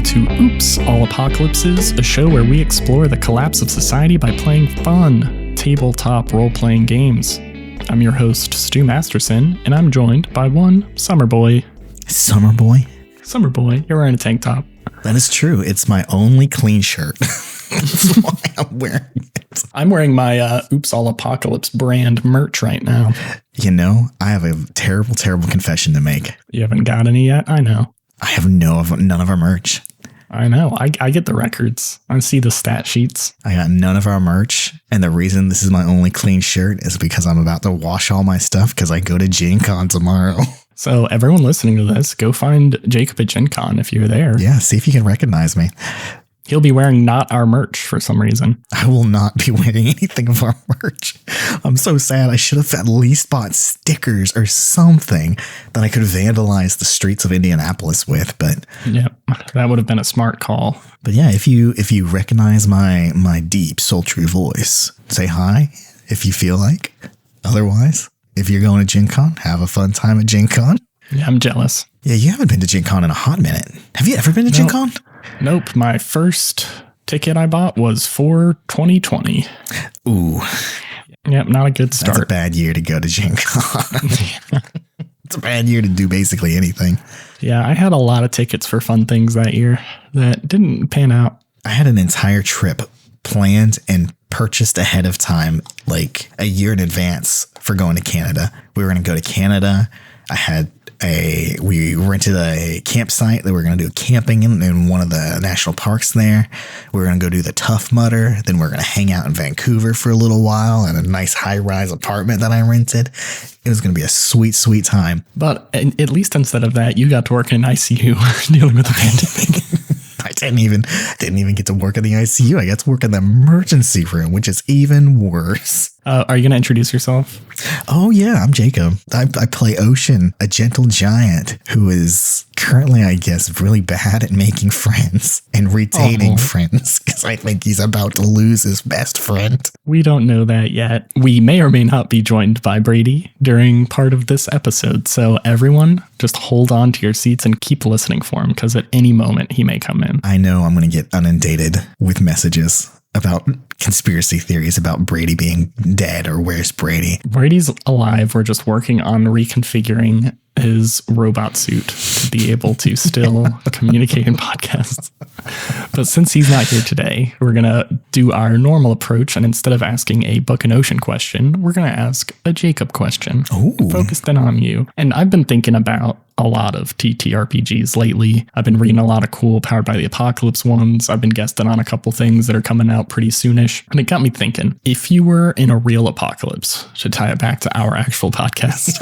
to Oops, All Apocalypses, a show where we explore the collapse of society by playing fun, tabletop role-playing games. I'm your host, Stu Masterson, and I'm joined by one Summer Boy. Summer Boy? Summer Boy, you're wearing a tank top. That is true. It's my only clean shirt. That's why I'm wearing it. I'm wearing my Oops, All Apocalypse brand merch right now. You know, I have a terrible, terrible confession to make. You haven't got any yet? I know. I have none of our merch. I know. I get the records. I see the stat sheets. I got none of our merch. And the reason this is my only clean shirt is because I'm about to wash all my stuff because I go to Gen Con tomorrow. So everyone listening to this, go find Jacob at Gen Con if you're there. Yeah, see if you can recognize me. He'll be wearing not our merch for some reason. I will not be wearing anything of our merch. I'm so sad. I should have at least bought stickers or something that I could vandalize the streets of Indianapolis with. But yep, that would have been a smart call. But yeah, if you recognize my deep, sultry voice, say hi if you feel like. Otherwise, if you're going to Gen Con, have a fun time at Gen Con. Yeah, I'm jealous. Yeah, you haven't been to Gen Con in a hot minute. Have you ever been to Gen Con? Nope. My first ticket I bought was for 2020. Ooh. Yep, not a good start. That's a bad year to go to Gen Con. It's a bad year to do basically anything. Yeah, I had a lot of tickets for fun things that year that didn't pan out. I had an entire trip planned and purchased ahead of time, like a year in advance for going to Canada. We were going to go to Canada. We rented a campsite that we were going to do camping in one of the national parks there. We were going to go do the Tough Mudder. Then we we're going to hang out in Vancouver for a little while in a nice high-rise apartment that I rented. It was going to be a sweet, sweet time. But at least instead of that, you got to work in an ICU dealing with the pandemic. I didn't even get to work in the ICU. I got to work in the emergency room, which is even worse. Are you going to introduce yourself? Oh, yeah, I'm Jacob. I play Ocean, a gentle giant who is currently, I guess, really bad at making friends and retaining friends because I think he's about to lose his best friend. We don't know that yet. We may or may not be joined by Brady during part of this episode. So everyone, just hold on to your seats and keep listening for him because at any moment he may come in. I know I'm going to get inundated with messages about conspiracy theories about Brady being dead or where's Brady. Brady's alive. We're just working on reconfiguring his robot suit to be able to still communicate in podcasts. But since he's not here today, we're going to do our normal approach. And instead of asking a Book and Ocean question, we're going to ask a Jacob question. Ooh. Focused in on you. And I've been thinking about a lot of TTRPGs lately. I've been reading a lot of cool Powered by the Apocalypse ones. I've been guesting on a couple things that are coming out pretty soonish. And it got me thinking, if you were in a real apocalypse, to tie it back to our actual podcast.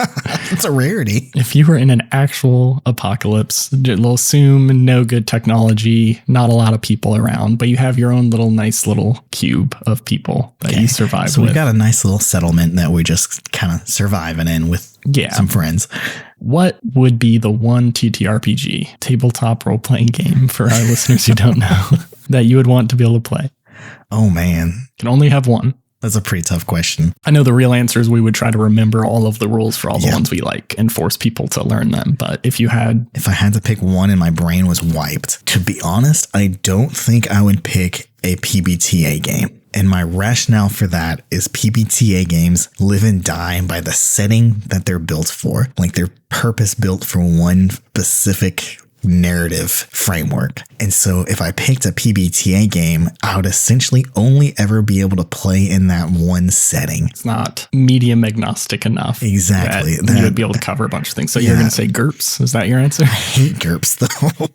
It's a rarity. If you were in an actual apocalypse, we'll assume no good technology, not a lot of people around, but you have your own nice little cube of people that you survive with. So we've got a nice little settlement that we're just kind of surviving in with some friends. What would be the one TTRPG, tabletop role-playing game for our listeners who don't know, that you would want to be able to play? Oh, man. Can only have one. That's a pretty tough question. I know the real answer is we would try to remember all of the rules for all the ones we like and force people to learn them. But if I had to pick one and my brain was wiped, to be honest, I don't think I would pick a PBTA game. And my rationale for that is PBTA games live and die by the setting that they're built for. Like they're purpose built for one specific narrative framework. And so if I picked a PBTA game, I would essentially only ever be able to play in that one setting. It's not medium agnostic enough. Exactly. That you would be able to cover a bunch of things. So you're going to say GURPS. Is that your answer? I hate GURPS though.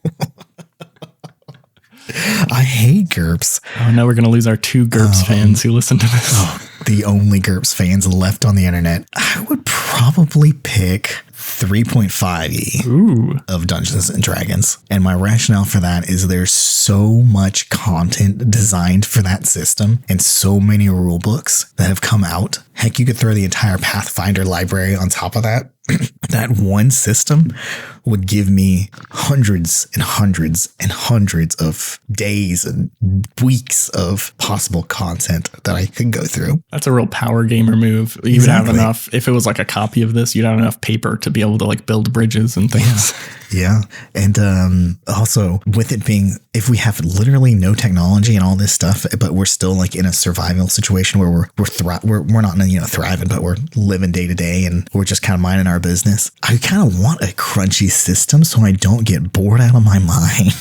I hate GURPS. Oh, no, we're going to lose our two GURPS fans who listen to this. The only GURPS fans left on the internet. I would probably pick 3.5e of Dungeons and Dragons. And my rationale for that is there's so much content designed for that system and so many rule books that have come out. Heck, you could throw the entire Pathfinder library on top of that. That one system would give me hundreds and hundreds and hundreds of days and weeks of possible content that I could go through. That's a real power gamer move. You would have enough, if it was like a copy of this, you'd have enough paper to be able to like build bridges and things. Yeah. And also with it being, if we have literally no technology and all this stuff, but we're still like in a survival situation where we're not, thriving, but we're living day to day and we're just kind of minding our business. I kind of want a crunchy system so I don't get bored out of my mind.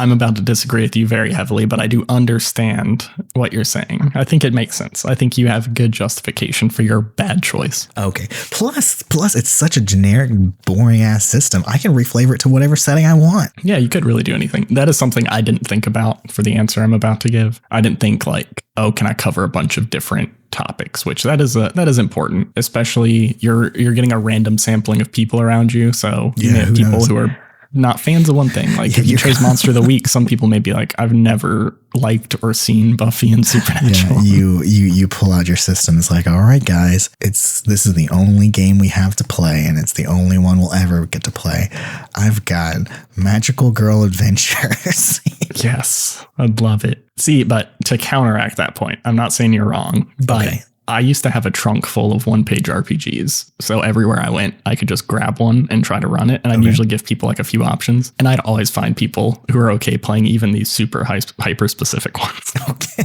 I'm about to disagree with you very heavily, but I do understand what you're saying. I think it makes sense. I think you have good justification for your bad choice. Okay. Plus, it's such a generic, boring ass system. I can reflavor it to whatever setting I want. Yeah, you could really do anything. That is something I didn't think about for the answer I'm about to give. I didn't think like, oh, can I cover a bunch of different topics, which that is important, especially you're getting a random sampling of people around you. So you may have people who are not fans of one thing. Like if you chose Monster of the Week, some people may be like, I've never liked or seen Buffy and Supernatural. Yeah, you pull out your system. It's like, all right, guys, this is the only game we have to play, and it's the only one we'll ever get to play. I've got Magical Girl Adventures. Yes, I'd love it. See, but to counteract that point, I'm not saying you're wrong, but okay. I used to have a trunk full of one-page RPGs. So everywhere I went, I could just grab one and try to run it. And I'd usually give people like a few options. And I'd always find people who are okay playing even these super hyper-specific ones. Okay.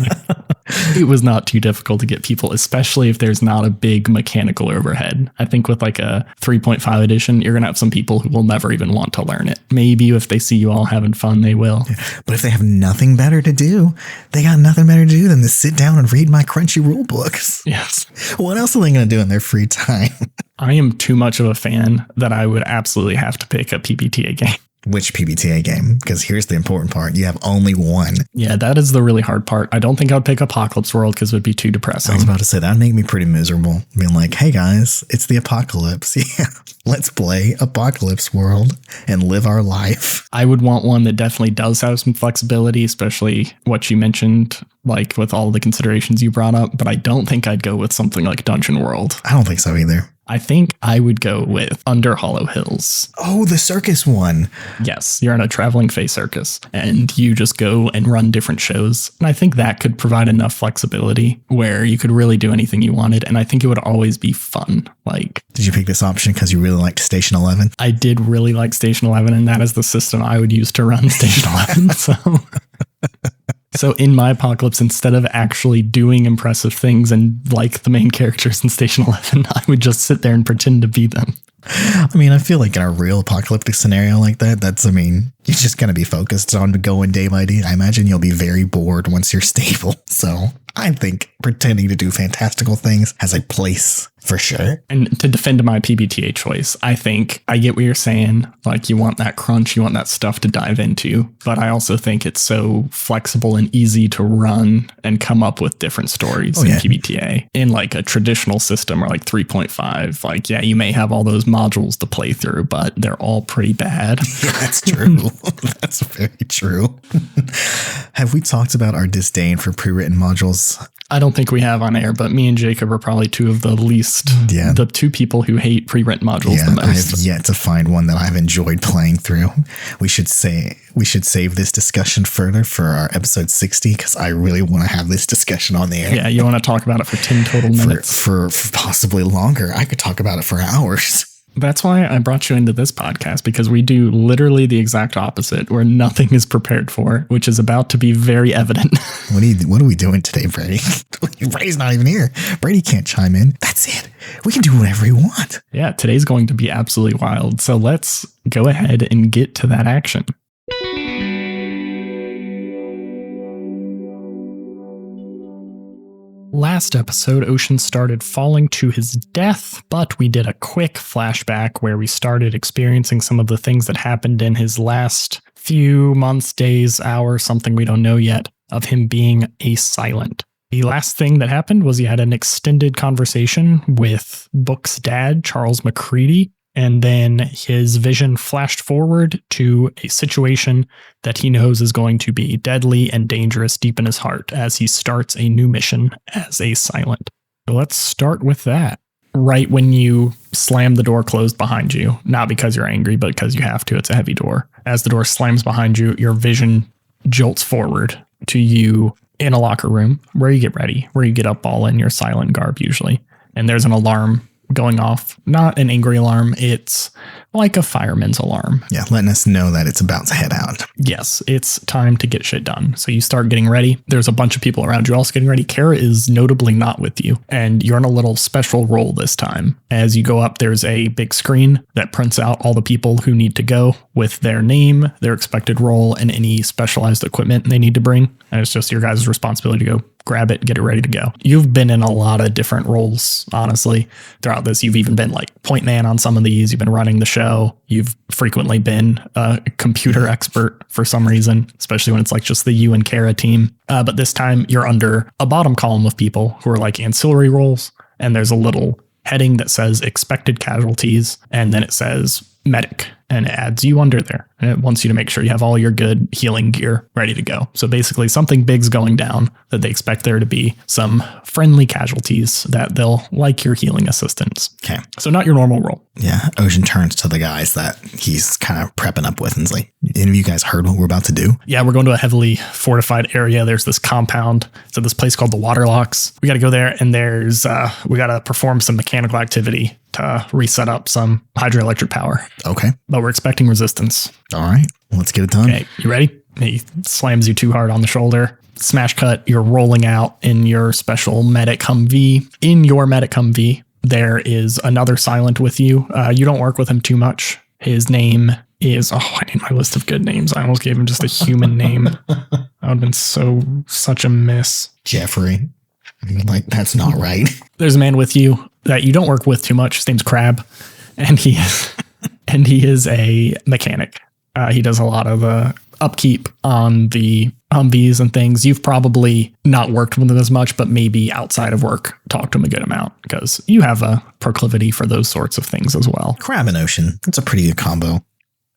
It was not too difficult to get people, especially if there's not a big mechanical overhead. I think with like a 3.5 edition, you're going to have some people who will never even want to learn it. Maybe if they see you all having fun, they will. Yeah. But if they have nothing better to do, they got nothing better to do than to sit down and read my crunchy rule books. Yes. What else are they going to do in their free time? I am too much of a fan that I would absolutely have to pick a PBTA game. Which PBTA game? Because here's the important part. You have only one. Yeah, that is the really hard part. I don't think I would pick Apocalypse World because it would be too depressing. I was about to say, that would make me pretty miserable. Being like, hey guys, it's the apocalypse. Yeah, let's play Apocalypse World and live our life. I would want one that definitely does have some flexibility, especially what you mentioned, like with all the considerations you brought up. But I don't think I'd go with something like Dungeon World. I don't think so either. I think I would go with Under Hollow Hills. Oh, the circus one. Yes, you're in a traveling face circus and you just go and run different shows. And I think that could provide enough flexibility where you could really do anything you wanted. And I think it would always be fun. Like, did you pick this option because you really liked Station 11? I did really like Station 11, and that is the system I would use to run Station 11. So in my apocalypse, instead of actually doing impressive things and like the main characters in Station 11, I would just sit there and pretend to be them. I mean, I feel like in a real apocalyptic scenario like that, you're just going to be focused on going day by day. I imagine you'll be very bored once you're stable. So I think pretending to do fantastical things has a place for sure. And to defend my PBTA choice, I think I get what you're saying. Like you want that crunch, you want that stuff to dive into. But I also think it's so flexible and easy to run and come up with different stories in PBTA. In like a traditional system or like 3.5, like, yeah, you may have all those modules to play through, but they're all pretty bad. Yeah, that's true. That's very true. Have we talked about our disdain for pre-written modules? I don't think we have on air, but me and Jacob are probably two of the least, the two people who hate pre-written modules the most. I have yet to find one that I've enjoyed playing through. We should save this discussion further for our episode 60 because I really want to have this discussion on the air. Yeah, you want to talk about it for 10 total minutes. For possibly longer. I could talk about it for hours. That's why I brought you into this podcast, because we do literally the exact opposite, where nothing is prepared for, which is about to be very evident. What are we doing today, Brady? Brady's not even here. Brady can't chime in. That's it. We can do whatever we want. Yeah, today's going to be absolutely wild. So let's go ahead and get to that action. Last episode, Ocean started falling to his death, but we did a quick flashback where we started experiencing some of the things that happened in his last few months, days, hours, something we don't know yet, of him being a silent. The last thing that happened was he had an extended conversation with Book's dad, Charles McCready, and then his vision flashed forward to a situation that he knows is going to be deadly and dangerous deep in his heart as he starts a new mission as a silent. So let's start with that. right when you slam the door closed behind you, not because you're angry, but because you have to. It's a heavy door. As the door slams behind you, your vision jolts forward to you in a locker room where you get ready, where you get up all in your silent garb usually. And there's an alarm going off, not an angry alarm. It's like a fireman's alarm. Yeah, letting us know that it's about to head out. Yes, it's time to get shit done. So you start getting ready. There's a bunch of people around you also getting ready. Kara is notably not with you, and you're in a little special role this time. As you go up, there's a big screen that prints out all the people who need to go with their name, their expected role, and any specialized equipment they need to bring. And it's just your guys' responsibility to go grab it, get it ready to go. You've been in a lot of different roles, honestly, throughout this. You've even been like point man on some of these. You've been running the show. You've frequently been a computer expert for some reason, especially when it's like just the you and Kara team. But this time you're under a bottom column of people who are like ancillary roles. And there's a little heading that says expected casualties. And then it says medic, and it adds you under there. And it wants you to make sure you have all your good healing gear ready to go. So basically something big's going down that they expect there to be some friendly casualties that they'll like your healing assistance. Okay. So not your normal role. Yeah. Ocean turns to the guys that he's kind of prepping up with and is like, any of you guys heard what we're about to do? Yeah, we're going to a heavily fortified area. There's this compound. So this place called the Waterlocks. We got to go there, and there's we got to perform some mechanical activity to reset up some hydroelectric power. Okay. But we're expecting resistance. All right. Let's get it done. Okay, you ready? He slams you too hard on the shoulder. Smash cut. You're rolling out in your special medic Humvee. In your medic Humvee, there is another silent with you. You don't work with him too much. His name is, I need my list of good names. I almost gave him just a human name. That would have been such a miss. Jeffrey. Like, that's not right. There's a man with you that you don't work with too much. His name's Crab, and he is a mechanic. He does a lot of the upkeep on the Humvees and things. You've probably not worked with him as much, but maybe outside of work, talked to him a good amount because you have a proclivity for those sorts of things as well. Crab and Ocean. That's a pretty good combo.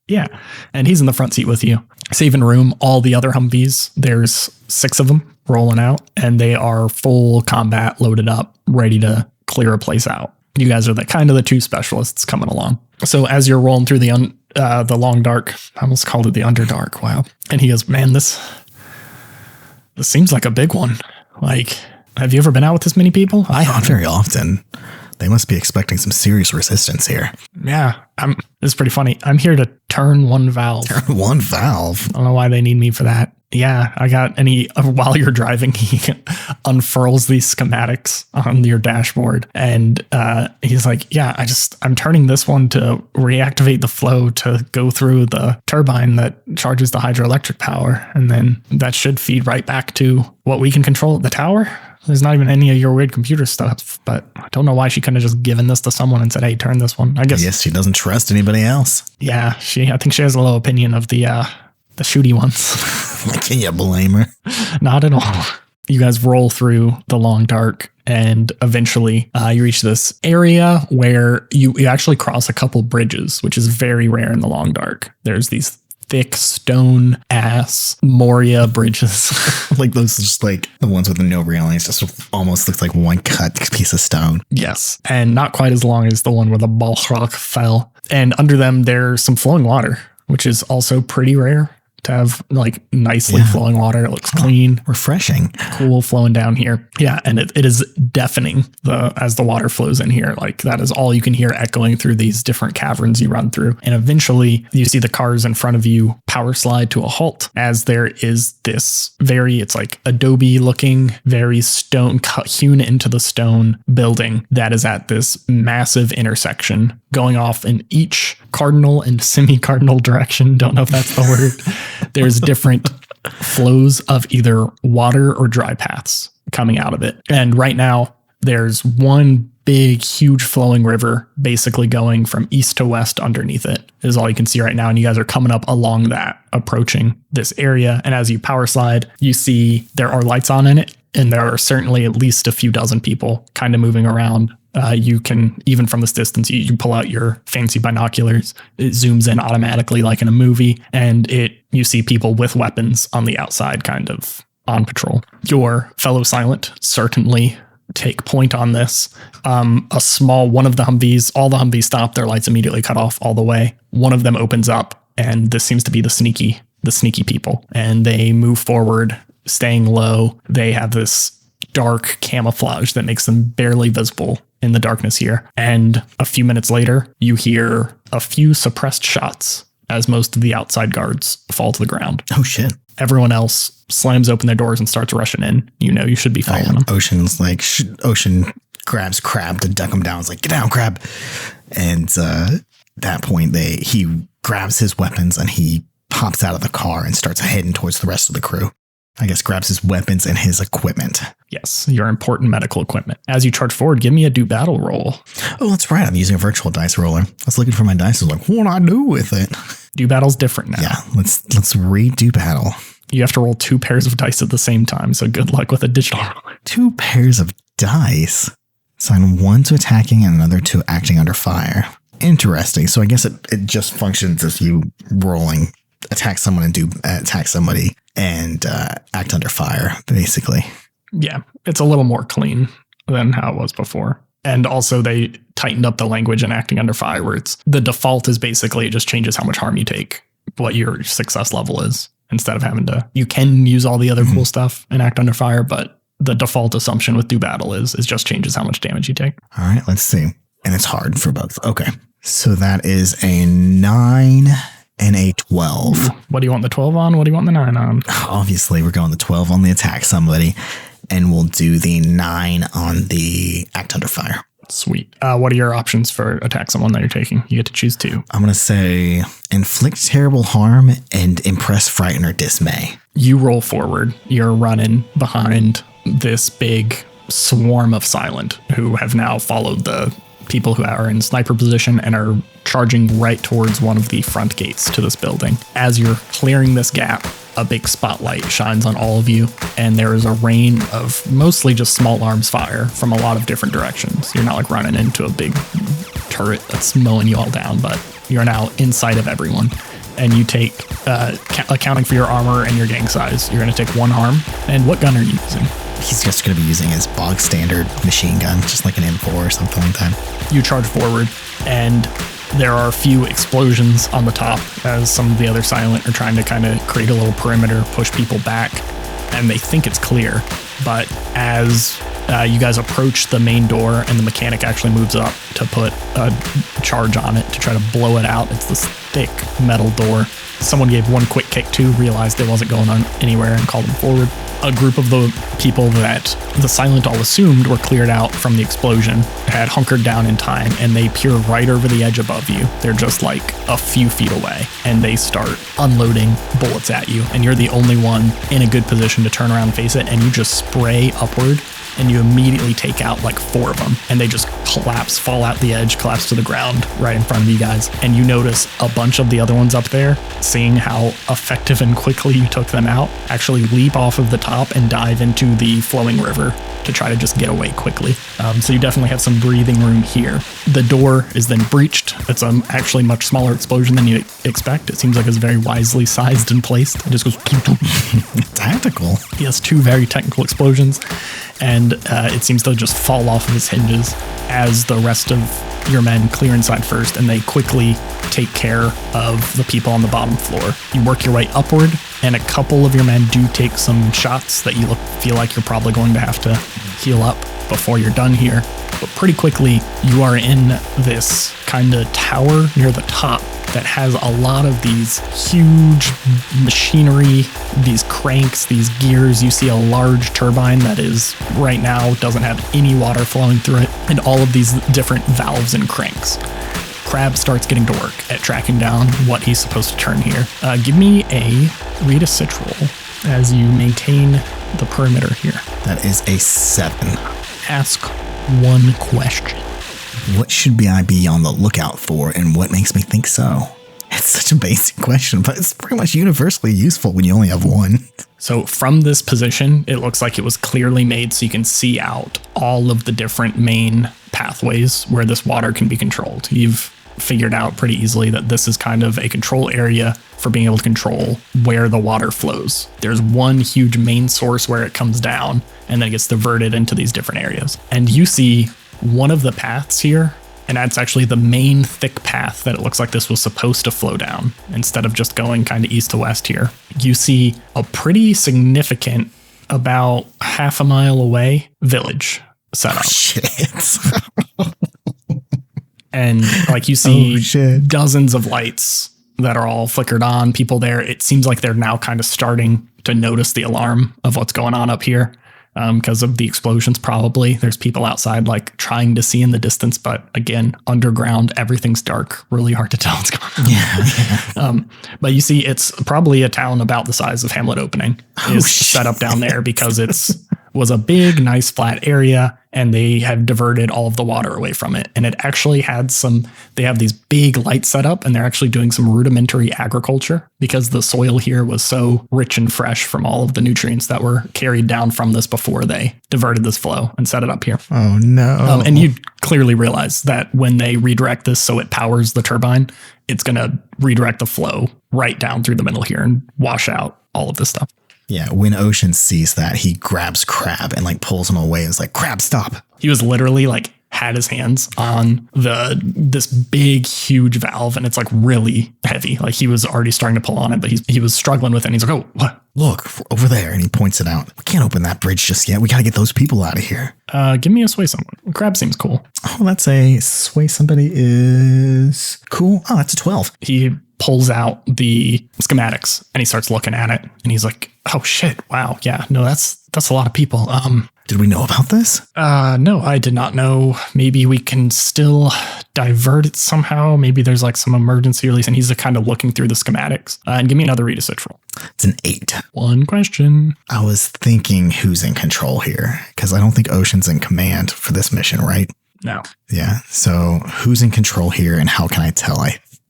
Yeah. And he's in the front seat with you. Saving room, all the other Humvees, there's 6 of them rolling out, and they are full combat, loaded up, ready to clear a place out. You guys are the 2 specialists coming along. So as you're rolling through the long dark, I almost called it the underdark. Wow. And he goes, man, this seems like a big one. Like, have you ever been out with this many people? I Not very often. They must be expecting some serious resistance here. Yeah, it's pretty funny. I'm here to turn one valve. Turn one valve? I don't know why they need me for that. Yeah, while you're driving, he unfurls these schematics on your dashboard. And he's like, yeah, I'm turning this one to reactivate the flow to go through the turbine that charges the hydroelectric power. And then that should feed right back to what we can control at the tower. There's not even any of your weird computer stuff, but I don't know why she couldn't have just given this to someone and said, hey, turn this one. I guess she doesn't trust anybody else. Yeah, I think she has a low opinion of the shooty ones. Can you blame her? Not at all. You guys roll through the long dark, and eventually you reach this area where you actually cross a couple bridges, which is very rare in the long dark. There's these thick stone ass Moria bridges. Like those, just like the ones with the no railings, just almost looks like one cut piece of stone. Yes. And not quite as long as the one where the Balrog fell. And under them, there's some flowing water, which is also pretty rare to have, like, nicely flowing water. It looks clean. Refreshing. Cool flowing down here. Yeah. And it is deafening as the water flows in here. Like, that is all you can hear echoing through these different caverns you run through. And eventually you see the cars in front of you power slide to a halt as there is this it's like adobe looking, very stone hewn into the stone building that is at this massive intersection going off in each cardinal and semi-cardinal direction. Don't know if that's the word. There's different flows of either water or dry paths coming out of it. And right now there's one big, huge flowing river basically going from east to west underneath it is all you can see right now. And you guys are coming up along that, approaching this area. And as you power slide, you see there are lights on in it. And there are certainly at least a few dozen people kind of moving around. You can, even from this distance, you pull out your fancy binoculars. It zooms in automatically like in a movie. And you see people with weapons on the outside kind of on patrol. Your fellow silent certainly take point on this. A small one of the Humvees, all the Humvees stop, their lights immediately cut off all the way. One of them opens up, and this seems to be the sneaky people, and they move forward, staying low. They have this dark camouflage that makes them barely visible in the darkness here. And a few minutes later, you hear a few suppressed shots as most of the outside guards fall to the ground. Oh, shit. Everyone else slams open their doors and starts rushing in. You know you should be following them. Ocean's like, Ocean grabs Crab to duck him down. It's like, get down, Crab. And that point, he grabs his weapons and he pops out of the car and starts heading towards the rest of the crew. I guess grabs his weapons and his equipment. Yes, your important medical equipment. As you charge forward, give me a do battle roll. Oh, that's right. I'm using a virtual dice roller. I was looking for my dice. I was like, what do I do with it? Do battle's different now. Yeah, let's redo battle. You have to roll 2 pairs of dice at the same time, so good luck with a digital roller. 2 pairs of dice. Assign one to attacking and another to acting under fire. Interesting. So I guess it just functions as you rolling, attack someone and attack somebody and act under fire, basically. Yeah, it's a little more clean than how it was before. And also they tightened up the language in acting under fire, where the default is basically it just changes how much harm you take, what your success level is, instead of having to, you can use all the other cool stuff and act under fire, but the default assumption with do battle is just changes how much damage you take. All right, let's see. And it's hard for both. Okay. So that is a 9 and a 12. What do you want the 12 on? What do you want the 9 on? Obviously, we're going the 12 on the attack somebody, and we'll do the 9 on the act under fire. Sweet. What are your options for attack someone that you're taking? You get to choose 2. I'm going to say inflict terrible harm and impress, frighten, or dismay. You roll forward. You're running behind this big swarm of Silent who have now followed the people who are in sniper position and are charging right towards one of the front gates to this building. As you're clearing this gap, a big spotlight shines on all of you, and there is a rain of mostly just small arms fire from a lot of different directions. You're not like running into a big turret that's mowing you all down, but you're now inside of everyone. And you take, accounting for your armor and your gang size, you're going to take 1 harm. And what gun are you using? He's just going to be using his bog standard machine gun, just like an M4 or something like that. You charge forward, and there are a few explosions on the top as some of the other Silent are trying to kind of create a little perimeter, push people back, and they think it's clear. But as you guys approach the main door and the mechanic actually moves up to put a charge on it to try to blow it out, it's this thick metal door. Someone gave 1 quick kick to, realized it wasn't going on anywhere, and called them forward. A group of the people that the Silent all assumed were cleared out from the explosion had hunkered down in time, and they peer right over the edge above you. They're just like a few feet away, and they start unloading bullets at you, and you're the only one in a good position to turn around and face it, and you just spray upward, and you immediately take out like 4 of them, and they just collapse, fall out the edge, collapse to the ground right in front of you guys. And you notice a bunch of the other ones up there, seeing how effective and quickly you took them out, actually leap off of the top and dive into the flowing river to try to just get away quickly. So you definitely have some breathing room here. The door is then breached. It's actually much smaller explosion than you expect. It seems like it's very wisely sized and placed. It just goes Tactical. He has 2 very technical explosions, and it seems to just fall off of its hinges as the rest of your men clear inside first, and they quickly take care of the people on the bottom floor. You work your way upward, and a couple of your men do take some shots that you feel like you're probably going to have to heal up before you're done here. But pretty quickly, you are in this kind of tower near the top that has a lot of these huge machinery, these cranks, these gears. You see a large turbine that is right now doesn't have any water flowing through it, and all of these different valves and cranks. Crab starts getting to work at tracking down what he's supposed to turn here. Give me a read a sit roll as you maintain the perimeter here. That is a 7. Ask 1 question. What should I be on the lookout for, and what makes me think so? It's such a basic question, but it's pretty much universally useful when you only have 1. So from this position, it looks like it was clearly made so you can see out all of the different main pathways where this water can be controlled. You've figured out pretty easily that this is kind of a control area for being able to control where the water flows. There's one huge main source where it comes down and then it gets diverted into these different areas. And you see one of the paths here, and that's actually the main thick path that it looks like this was supposed to flow down instead of just going kind of east to west here. You see a pretty significant, about half a mile away, village set up. Shit. And like you see dozens of lights that are all flickered on, people there. It seems like they're now kind of starting to notice the alarm of what's going on up here. Because of the explosions, probably. There's people outside like trying to see in the distance, but again, underground, everything's dark. Really hard to tell what's going on. Yeah. But you see, it's probably a town about the size of Hamlet Opening is set up down there because was a big, nice flat area, and they have diverted all of the water away from it. And it actually had they have these big lights set up, and they're actually doing some rudimentary agriculture because the soil here was so rich and fresh from all of the nutrients that were carried down from this before they diverted this flow and set it up here. Oh, no. And you clearly realize that when they redirect this so it powers the turbine, it's going to redirect the flow right down through the middle here and wash out all of this stuff. Yeah, when Ocean sees that, he grabs Crab and like pulls him away and is like, Crab, stop. He was literally like had his hands on this big, huge valve, and it's like really heavy. Like he was already starting to pull on it, but he was struggling with it. And he's like, oh, what? Look, over there. And he points it out. We can't open that bridge just yet. We got to get those people out of here. Give me a sway someone. Crab seems cool. Oh, that's a sway somebody is cool. Oh, that's a 12. He pulls out the schematics and he starts looking at it and he's like, oh shit. Wow. Yeah, no, that's a lot of people. Did we know about this? No, I did not know. Maybe we can still divert it somehow. Maybe there's like some emergency release, and he's kind of looking through the schematics. And give me another read a switch roll. It's an 8. One question. I was thinking who's in control here, because I don't think Ocean's in command for this mission, right? No. Yeah. So who's in control here, and how can I tell?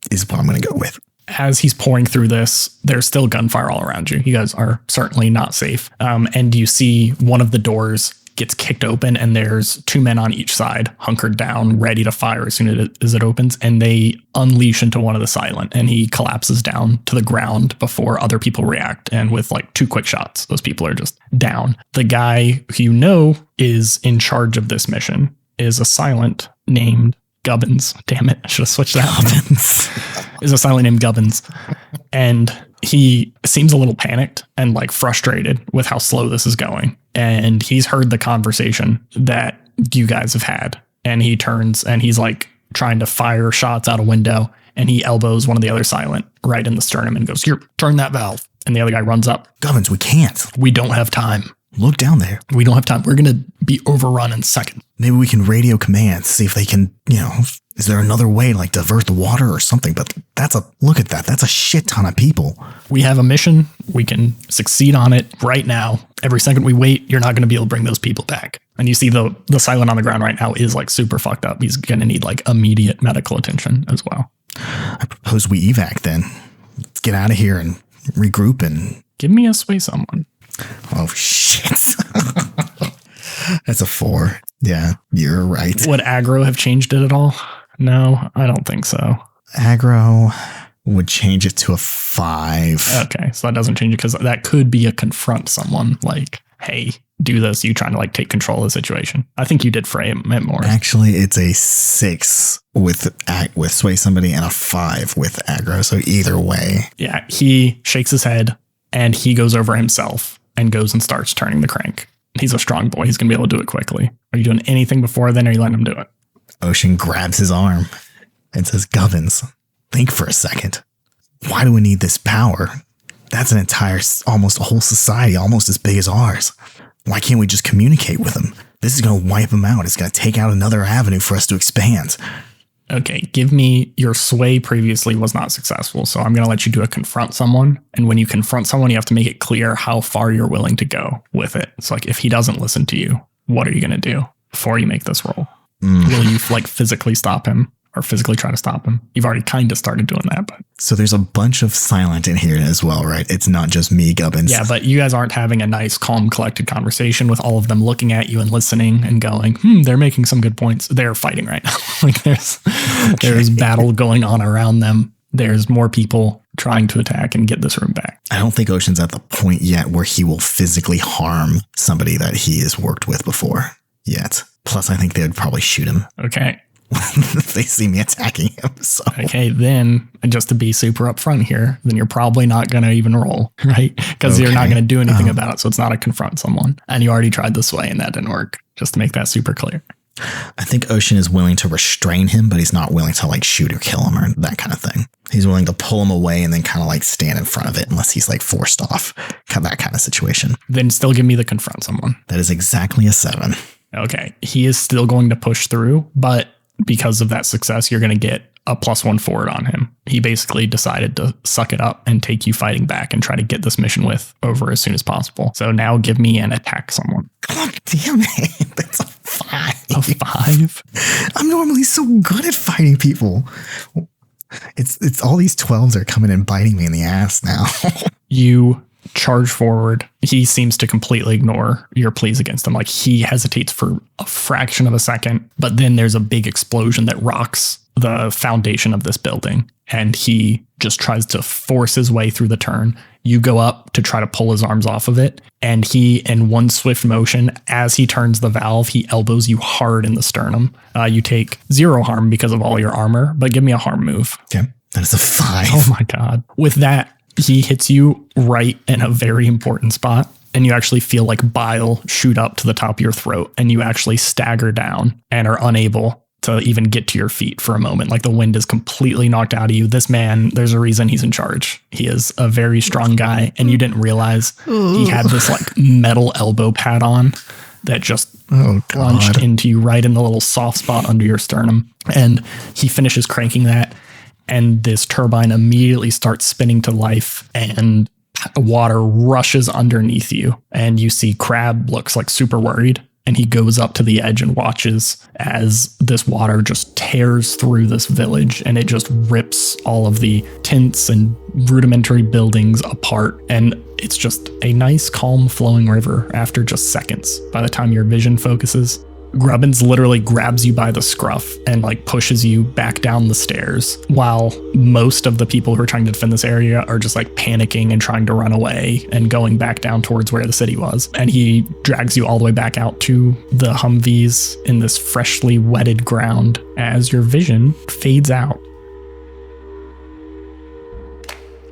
Is what I'm going to go with. As he's pouring through this, there's still gunfire all around you. You guys are certainly not safe. And you see one of the doors gets kicked open, and there's 2 men on each side, hunkered down, ready to fire as soon as it opens. And they unleash into one of the silent, and he collapses down to the ground before other people react. And with like 2 quick shots, those people are just down. The guy who you know is in charge of this mission is a silent named Gubbins. Damn it. I should have switched that. Gubbins. Is a silent named Gubbins. And he seems a little panicked and like frustrated with how slow this is going. And he's heard the conversation that you guys have had. And he turns and he's like trying to fire shots out a window. And he elbows one of the other silent right in the sternum and goes, here, turn that valve. And the other guy runs up. Gubbins, we can't. We don't have time. Look down there. We don't have time. We're going to be overrun in seconds. Maybe we can radio command, see if they can, is there another way to like divert the water or something? But look at that. That's a shit ton of people. We have a mission. We can succeed on it right now. Every second we wait, you're not going to be able to bring those people back. And you see the silent on the ground right now is like super fucked up. He's going to need like immediate medical attention as well. I propose we evac then. Let's get out of here and regroup and... Give me a sway someone. Oh, shit. That's a 4. Yeah, you're right. Would aggro have changed it at all? No, I don't think so. Aggro would change it to a 5. Okay, so that doesn't change it because that could be a confront someone like, hey, do this. You trying to like take control of the situation. I think you did frame it more. Actually, it's a 6 with sway somebody and a 5 with aggro. So either way. Yeah, he shakes his head and he goes over himself and goes and starts turning the crank. He's a strong boy. He's going to be able to do it quickly. Are you doing anything before then, or are you letting him do it? Ocean grabs his arm and says, Gubbins, think for a second. Why do we need this power? That's an entire, almost a whole society, almost as big as ours. Why can't we just communicate with them? This is going to wipe them out. It's going to take out another avenue for us to expand. Okay, give me your sway previously was not successful. So I'm going to let you do a confront someone. And when you confront someone, you have to make it clear how far you're willing to go with it. It's like, if he doesn't listen to you, what are you going to do before you make this roll? Will you like physically stop him or physically try to stop him? You've already kind of started doing that, but. So there's a bunch of silent in here as well, right? It's not just me, Gubbins. Yeah, but you guys aren't having a nice, calm, collected conversation with all of them looking at you and listening and going, they're making some good points. They're fighting right now. Like there's battle going on around them. there's more people trying to attack and get this room back. I don't think Ocean's at the point yet where he will physically harm somebody that he has worked with before yet. Plus, I think they would probably shoot him Okay. if they see me attacking him. So Okay, then just to be super upfront here, then you're probably not going to even roll, right? Because you're not Okay. going to do anything about it. So it's not a confront someone. And you already tried the sway and that didn't work. Just to make that super clear. I think Ocean is willing to restrain him, but he's not willing to like shoot or kill him or that kind of thing. He's willing to pull him away and then kind of like stand in front of it unless he's like forced off. That kind of situation. Then still give me the confront someone. That is exactly a 7. Okay. He is still going to push through, but because of that success, you're going to get a +1 forward on him. He basically decided to suck it up and take you fighting back and try to get this mission over as soon as possible. So now give me an attack someone. God damn it. That's a 5. A 5? I'm normally so good at fighting people. It's all these 12s are coming and biting me in the ass now. You charge forward. He seems to completely ignore your pleas against him. Like he hesitates for a fraction of a second, but then there's a big explosion that rocks the foundation of this building. And he just tries to force his way through the turn. You go up to try to pull his arms off of it. And he, in one swift motion, as he turns the valve, he elbows you hard in the sternum. You take 0 harm because of all your armor, but give me a harm move. Okay. That is a 5. Oh my God. With that, he hits you right in a very important spot. And you actually feel like bile shoot up to the top of your throat. And you actually stagger down and are unable to even get to your feet for a moment. Like the wind is completely knocked out of you. This man, there's a reason he's in charge. He is a very strong guy. And you didn't realize he had this like metal elbow pad on that just plunged into you right in the little soft spot under your sternum. And he finishes cranking that. And this turbine immediately starts spinning to life and water rushes underneath you. And you see Crab looks like super worried. And he goes up to the edge and watches as this water just tears through this village and it just rips all of the tents and rudimentary buildings apart. And it's just a nice, calm, flowing river after just seconds. By the time your vision focuses, Grubbins literally grabs you by the scruff and like pushes you back down the stairs while most of the people who are trying to defend this area are just like panicking and trying to run away and going back down towards where the city was. And he drags you all the way back out to the Humvees in this freshly wetted ground as your vision fades out.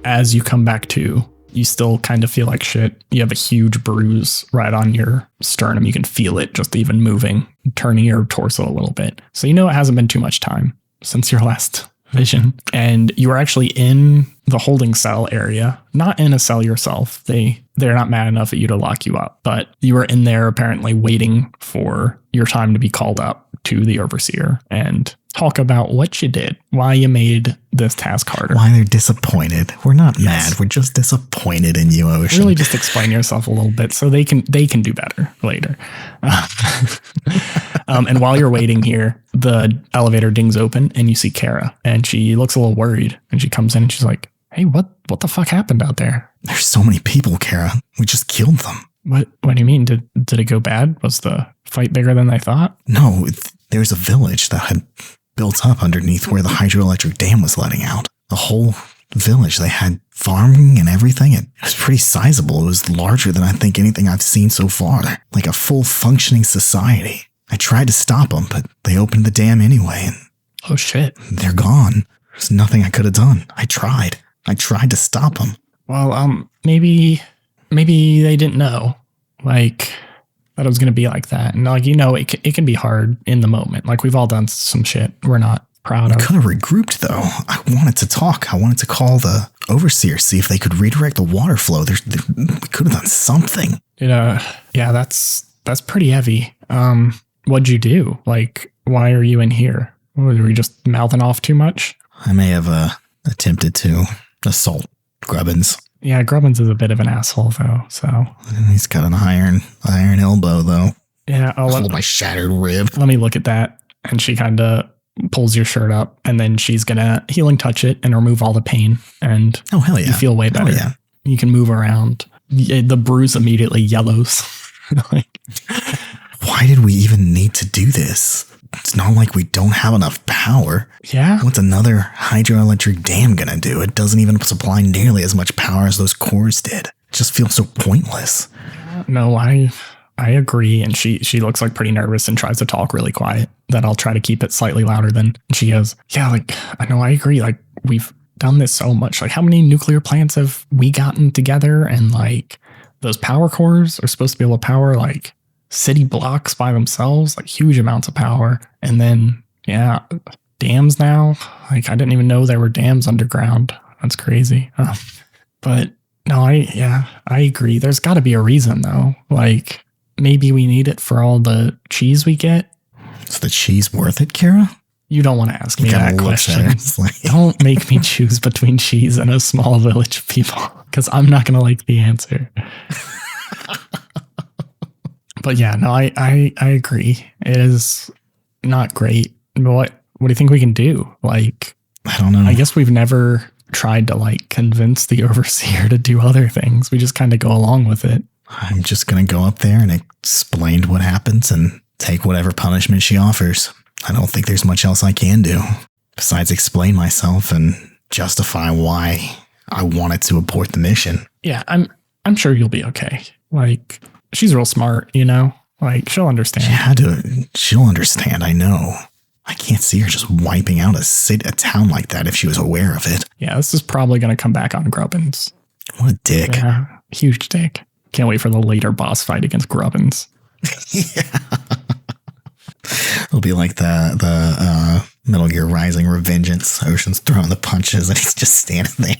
As you come back to, you still kind of feel like shit. You have a huge bruise right on your sternum. You can feel it just even moving, turning your torso a little bit. So you know it hasn't been too much time since your last vision. And you are actually in the holding cell area, not in a cell yourself. They're not mad enough at you to lock you up, but you were in there apparently waiting for your time to be called up to the overseer and talk about what you did, why you made this task harder. Why they're disappointed. We're not mad. We're just disappointed in you, Ocean. Really just explain yourself a little bit so they can do better later. And while you're waiting here, the elevator dings open and you see Kara and she looks a little worried and she comes in and she's like, hey, what the fuck happened out there? There's so many people, Kara. We just killed them. What do you mean? Did it go bad? Was the fight bigger than they thought? No, there's a village that had built up underneath where the hydroelectric dam was letting out. The whole village, they had farming and everything. It was pretty sizable. It was larger than I think anything I've seen so far. Like a full functioning society. I tried to stop them, but they opened the dam anyway and Oh shit. they're gone. There's nothing I could have done. I tried to stop them. Well, maybe they didn't know, like, that it was going to be like that. And like, it can be hard in the moment. Like we've all done some shit we're not proud of. I could have regrouped though. I wanted to talk. I wanted to call the overseer, see if they could redirect the water flow. We could have done something. Yeah, that's pretty heavy. What'd you do? Like, why are you in here? Were you just mouthing off too much? I may have attempted to assault Grubbins. Yeah, Grubbins is a bit of an asshole though, so. He's got an iron elbow though. Yeah, Hold my shattered rib. let me look at that. And she kind of pulls your shirt up and then she's going to healing touch it and remove all the pain. And oh, hell yeah. You feel way better. Hell yeah. You can move around. The bruise immediately yellows. Why did we even need to do this? it's not like we don't have enough power. Yeah. What's another hydroelectric dam gonna do? It doesn't even supply nearly as much power as those cores did. It just feels so pointless. No, I agree. And she looks like pretty nervous and tries to talk really quiet, that I'll try to keep it slightly louder than. And she goes, yeah, like, I know, I agree. Like, we've done this so much. Like, how many nuclear plants have we gotten together? And like, those power cores are supposed to be able to power like city blocks by themselves, like huge amounts of power. And then, yeah, dams now. Like, I didn't even know there were dams underground. That's crazy. But no, I agree. There's got to be a reason though. Like, maybe we need it for all the cheese we get. Is the cheese worth it, Kara? You don't want to ask me that question. Like, Don't make me choose between cheese and a small village of people, because I'm not going to like the answer. But yeah, no, I agree. It is not great. But what do you think we can do? Like, I don't know. I guess we've never tried to like convince the overseer to do other things. We just kind of go along with it. I'm just going to go up there and explain what happens and take whatever punishment she offers. I don't think there's much else I can do besides explain myself and justify why I wanted to abort the mission. Yeah, I'm sure you'll be okay. Like, she's real smart, you know? Like, she'll understand. She'll understand, I know. I can't see her just wiping out a town like that if she was aware of it. Yeah, this is probably going to come back on Grubbins. What a dick. Yeah, huge dick. Can't wait for the later boss fight against Grubbins. Yeah. It'll be like the Metal Gear Rising Revengeance. Ocean's throwing the punches and he's just standing there.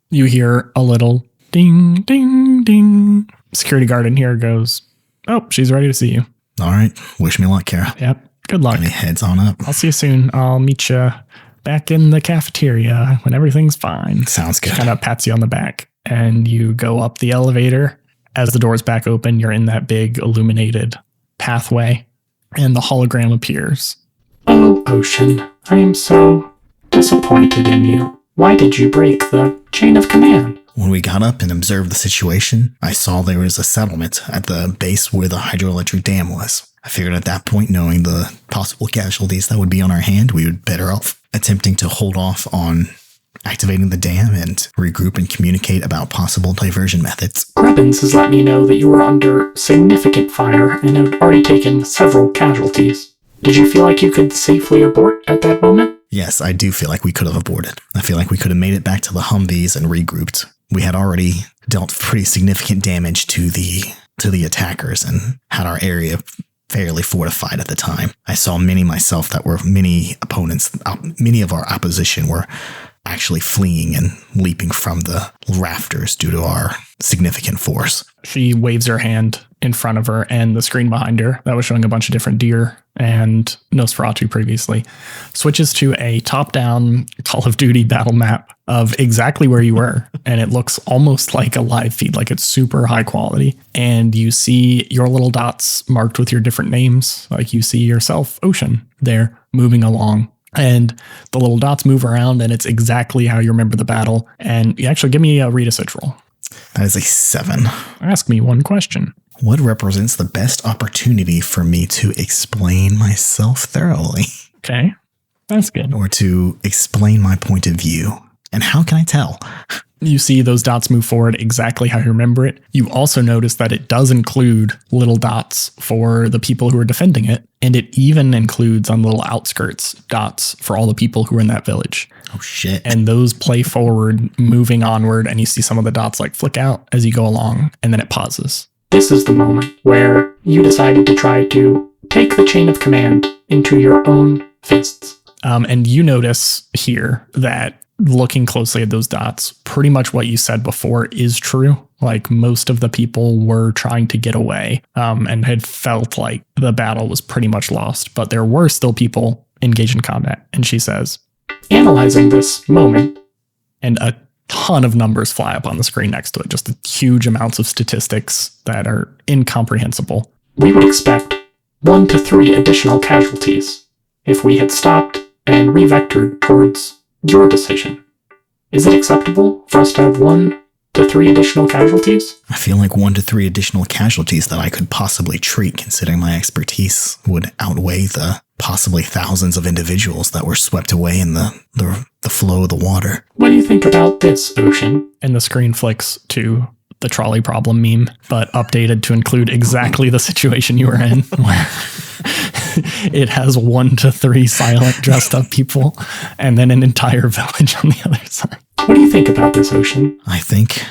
You hear a little ding, ding, ding. Security guard in here goes, oh, she's ready to see you. All right. Wish me luck, Kara. Yep. Good luck. And he heads on up. I'll see you soon. I'll meet you back in the cafeteria when everything's fine. Sounds good. Kind of pats you on the back, and you go up the elevator. As the doors back open, you're in that big illuminated pathway, and the hologram appears. Oh, Ocean, I am so disappointed in you. Why did you break the chain of command? When we got up and observed the situation, I saw there was a settlement at the base where the hydroelectric dam was. I figured at that point, knowing the possible casualties that would be on our hand, we would better off attempting to hold off on activating the dam and regroup and communicate about possible diversion methods. Grubbins has let me know that you were under significant fire and had already taken several casualties. Did you feel like you could safely abort at that moment? Yes, I do feel like we could have aborted. I feel like we could have made it back to the Humvees and regrouped. We had already dealt pretty significant damage to the attackers and had our area fairly fortified at the time. I saw many of our opposition were actually fleeing and leaping from the rafters due to our significant force. She waves her hand in front of her, and the screen behind her that was showing a bunch of different deer and Nosferatu previously switches to a top-down Call of Duty battle map of exactly where you were. And it looks almost like a live feed, like it's super high quality. And you see your little dots marked with your different names. Like you see yourself, Ocean, there moving along. And the little dots move around, and it's exactly how you remember the battle. And you actually give me a read a Sitch roll. That is a 7. Ask me one question. What represents the best opportunity for me to explain myself thoroughly? Okay, that's good. Or to explain my point of view? And how can I tell? You see those dots move forward exactly how you remember it. You also notice that it does include little dots for the people who are defending it. And it even includes on little outskirts dots for all the people who are in that village. Oh, shit. And those play forward, moving onward. And you see some of the dots like flick out as you go along. And then it pauses. This is the moment where you decided to try to take the chain of command into your own fists. And you notice here that looking closely at those dots, pretty much what you said before is true. Like most of the people were trying to get away and had felt like the battle was pretty much lost, but there were still people engaged in combat. And she says, analyzing this moment, and a ton of numbers fly up on the screen next to it, just huge amounts of statistics that are incomprehensible. We would expect 1 to 3 additional casualties if we had stopped and revectored towards your decision. Is it acceptable for us to have 1 to 3 additional casualties? I feel like 1 to 3 additional casualties that I could possibly treat, considering my expertise, would outweigh the possibly thousands of individuals that were swept away in the flow of the water. What do you think about this, Ocean? And the screen flicks to the trolley problem meme, but updated to include exactly the situation you were in, where it has 1 to 3 silent dressed up people and then an entire village on the other side. What do you think about this, Ocean? I think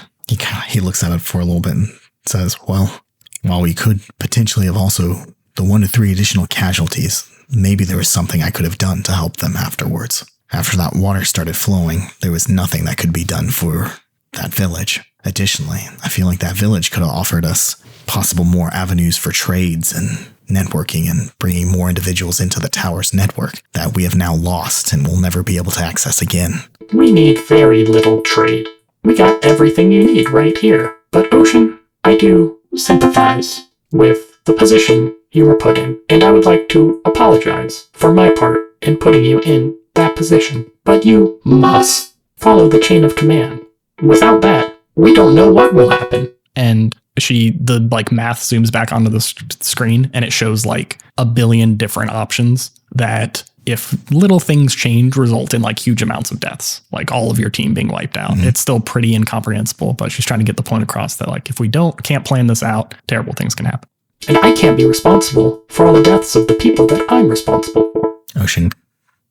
he looks at it for a little bit and says, well, while we could potentially have also the 1 to 3 additional casualties, maybe there was something I could have done to help them afterwards. After that water started flowing, there was nothing that could be done for that village. Additionally, I feel like that village could have offered us possible more avenues for trades and networking and bringing more individuals into the tower's network that we have now lost and will never be able to access again. We need very little trade. We got everything you need right here. But Ocean, I do sympathize with the position you were put in, and I would like to apologize for my part in putting you in that position. But you must follow the chain of command. Without that, we don't know what will happen. And the math zooms back onto the screen, and it shows like a billion different options that, if little things change, result in like huge amounts of deaths, like all of your team being wiped out. Mm-hmm. It's still pretty incomprehensible, but she's trying to get the point across that like, if we can't plan this out, terrible things can happen. And I can't be responsible for all the deaths of the people that I'm responsible for. Ocean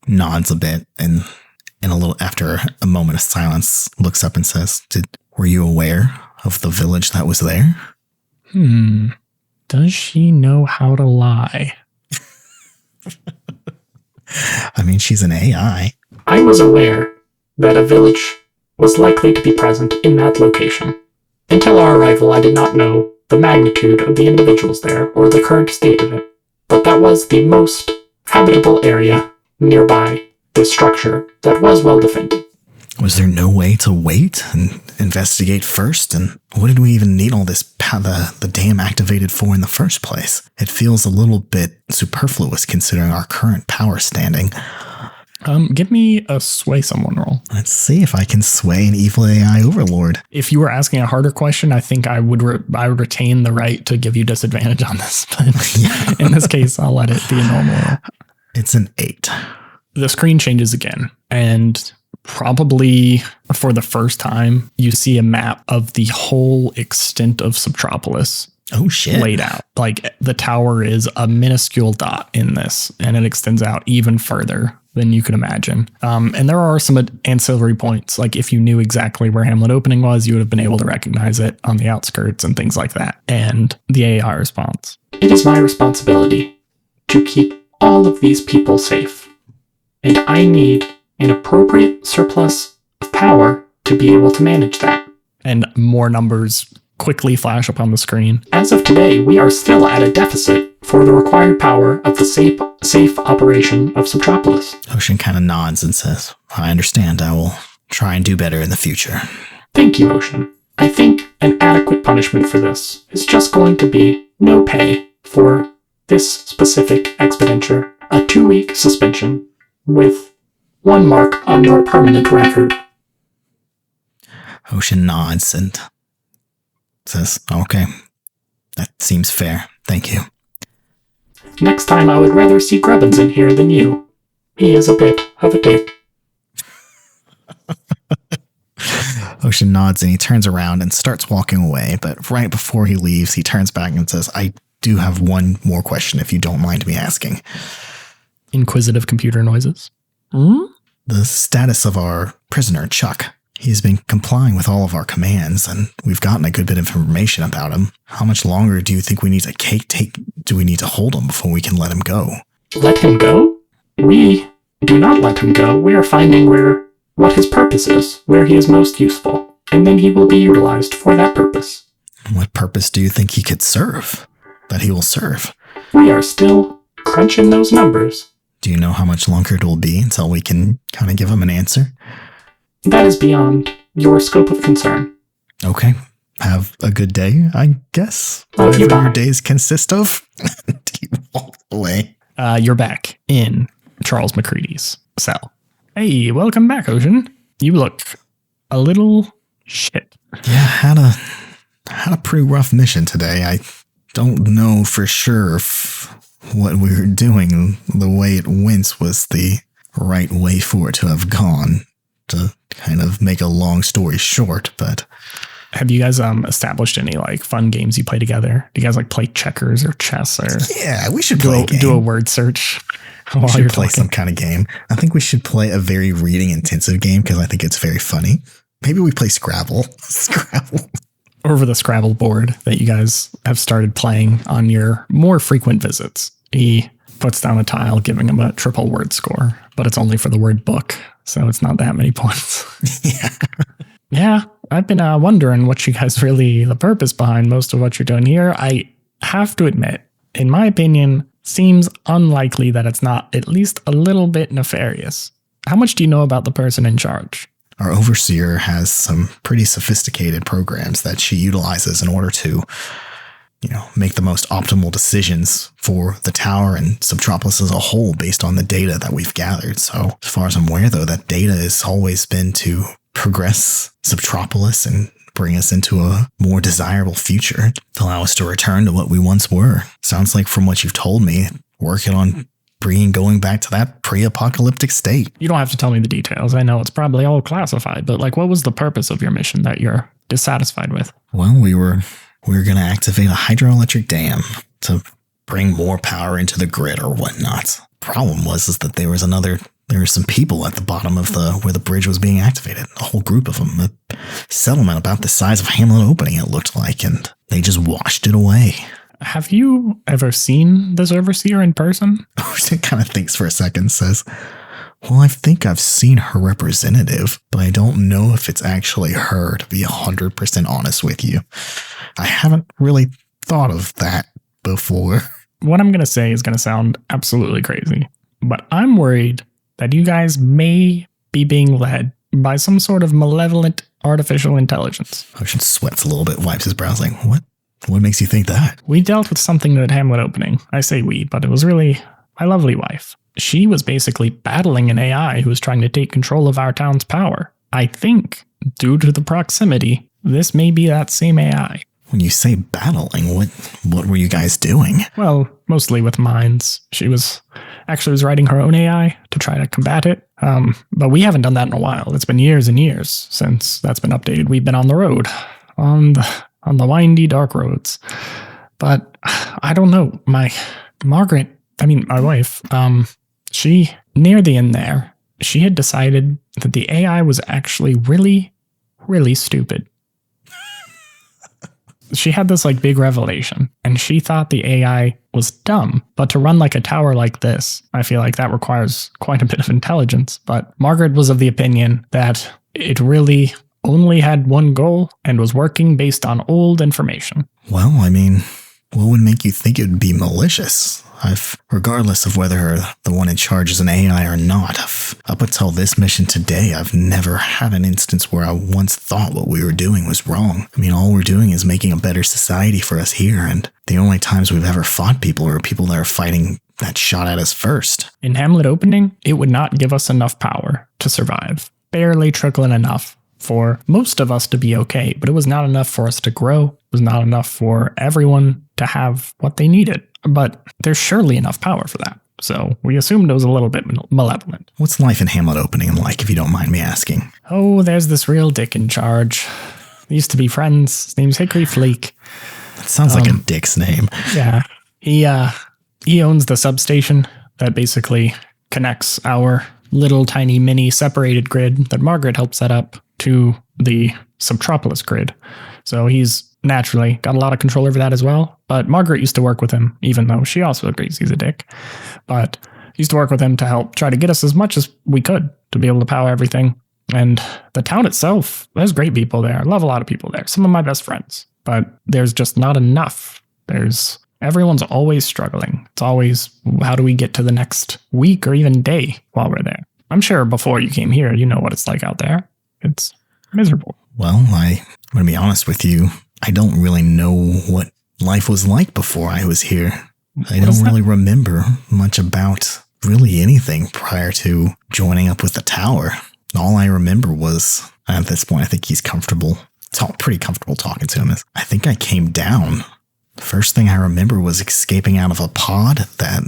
nods a bit and after a moment of silence, looks up and says, were you aware of the village that was there? Does she know how to lie? I mean, she's an AI. I was aware that a village was likely to be present in that location. Until our arrival, I did not know the magnitude of the individuals there or the current state of it. But that was the most habitable area nearby this structure that was well defended. Was there no way to wait and investigate first? And what did we even need all this the dam activated for in the first place? It feels a little bit superfluous considering our current power standing. Give me a sway someone roll. Let's see if I can sway an evil AI overlord. If you were asking a harder question, I think I would retain the right to give you disadvantage on this. But in this case, I'll let it be a normal roll. It's an 8. The screen changes again, and probably for the first time, you see a map of the whole extent of Subtropolis. Oh, shit. Laid out. Like, the tower is a minuscule dot in this, and it extends out even further than you could imagine. And there are some ancillary points. Like, if you knew exactly where Hamlet Opening was, you would have been able to recognize it on the outskirts and things like that. And the AI response: it is my responsibility to keep all of these people safe. And I need an appropriate surplus of power to be able to manage that. And more numbers quickly flash up on the screen. As of today, we are still at a deficit for the required power of the safe operation of Subtropolis. Ocean kind of nods and says, I understand. I will try and do better in the future. Thank you, Ocean. I think an adequate punishment for this is just going to be no pay for this specific expenditure, a 2-week suspension with 1 mark on your permanent record. Ocean nods and says, okay, that seems fair. Thank you. Next time I would rather see Grubbins in here than you. He is a bit of a dick. Ocean nods and he turns around and starts walking away, but right before he leaves, he turns back and says, I do have one more question if you don't mind me asking. Inquisitive computer noises. The status of our prisoner, Chuck. He's been complying with all of our commands, and we've gotten a good bit of information about him. How much longer do you think we need to hold him before we can let him go? Let him go? We do not let him go. We are finding what his purpose is, where he is most useful, and then he will be utilized for that purpose. What purpose do you think he could serve? That he will serve? We are still crunching those numbers. Do you know how much longer it will be until we can kind of give him an answer? That is beyond your scope of concern. Okay. Have a good day, I guess. Whatever your days consist of. He walks away. You're back in Charles McCready's cell. Hey, welcome back, Ocean. You look a little shit. Yeah, had a pretty rough mission today. I don't know for sure if what we were doing, the way it went, was the right way for it to have gone, to kind of make a long story short. But have you guys established any like fun games you play together? Do you guys like play checkers or chess, or yeah, we should play do a word search while you're play talking? Some kind of game. I think we should play a very reading intensive game because I think it's very funny. Maybe we play Scrabble. Scrabble. Over the Scrabble board that you guys have started playing on your more frequent visits. He puts down a tile giving him a triple word score, but it's only for the word book, so it's not that many points. Yeah. Yeah, I've been wondering what you guys really, the purpose behind most of what you're doing here. I have to admit, in my opinion, seems unlikely that it's not at least a little bit nefarious. How much do you know about the person in charge? Our overseer has some pretty sophisticated programs that she utilizes in order to, make the most optimal decisions for the tower and Subtropolis as a whole based on the data that we've gathered. So as far as I'm aware, though, that data has always been to progress Subtropolis and bring us into a more desirable future, to allow us to return to what we once were. Sounds like from what you've told me, working on going back to that pre-apocalyptic state. You don't have to tell me the details. I know it's probably all classified, but like, what was the purpose of your mission that you're dissatisfied with? Well, we were going to activate a hydroelectric dam to bring more power into the grid or whatnot. Problem was that there were some people at the bottom of where the bridge was being activated, a whole group of them, a settlement about the size of Hamlet Opening, it looked like, and they just washed it away. Have you ever seen this overseer in person? It kind of thinks for a second, says, well, I think I've seen her representative, but I don't know if it's actually her, to be 100% honest with you. I haven't really thought of that before. What I'm going to say is going to sound absolutely crazy, but I'm worried that you guys may be being led by some sort of malevolent artificial intelligence. Ocean sweats a little bit, wipes his brows like, what? What makes you think that? We dealt with something at Hamlet Opening. I say we, but it was really my lovely wife. She was basically battling an AI who was trying to take control of our town's power. I think, due to the proximity, this may be that same AI. When you say battling, what were you guys doing? Well, mostly with minds. She was writing her own AI to try to combat it. But we haven't done that in a while. It's been years and years since that's been updated. We've been on the road, on the windy, dark roads. But I don't know. My wife, she, near the end there, she had decided that the AI was actually really, really stupid. She had this like big revelation, and she thought the AI was dumb. But to run like a tower like this, I feel like that requires quite a bit of intelligence. But Margaret was of the opinion that it really only had one goal and was working based on old information. Well, what would make you think it would be malicious? Regardless of whether the one in charge is an AI or not, up until this mission today, I've never had an instance where I once thought what we were doing was wrong. All we're doing is making a better society for us here, and the only times we've ever fought people are people that are fighting that shot at us first. In Hamlet Opening, it would not give us enough power to survive. Barely trickling enough for most of us to be okay, but it was not enough for us to grow. It was not enough for everyone to have what they needed. But there's surely enough power for that. So we assumed it was a little bit malevolent. What's life in Hamlet Opening like, if you don't mind me asking? Oh, there's this real dick in charge. They used to be friends. His name's Hickory Fleek. That sounds like a dick's name. Yeah. He owns the substation that basically connects our little tiny mini separated grid that Margaret helped set up to the Subtropolis grid. So he's naturally got a lot of control over that as well. But Margaret used to work with him, even though she also agrees he's a dick. But used to work with him to help try to get us as much as we could to be able to power everything. And the town itself, there's great people there. I love a lot of people there. Some of my best friends. But there's just not enough. Everyone's always struggling. It's always, how do we get to the next week or even day while we're there? I'm sure before you came here, you know what it's like out there. It's miserable. Well, I'm going to be honest with you. I don't really know what life was like before I was here. I don't really remember much about really anything prior to joining up with the tower. All I remember was, at this point, I think he's comfortable it's all pretty comfortable talking to him. I think I came down. The first thing I remember was escaping out of a pod that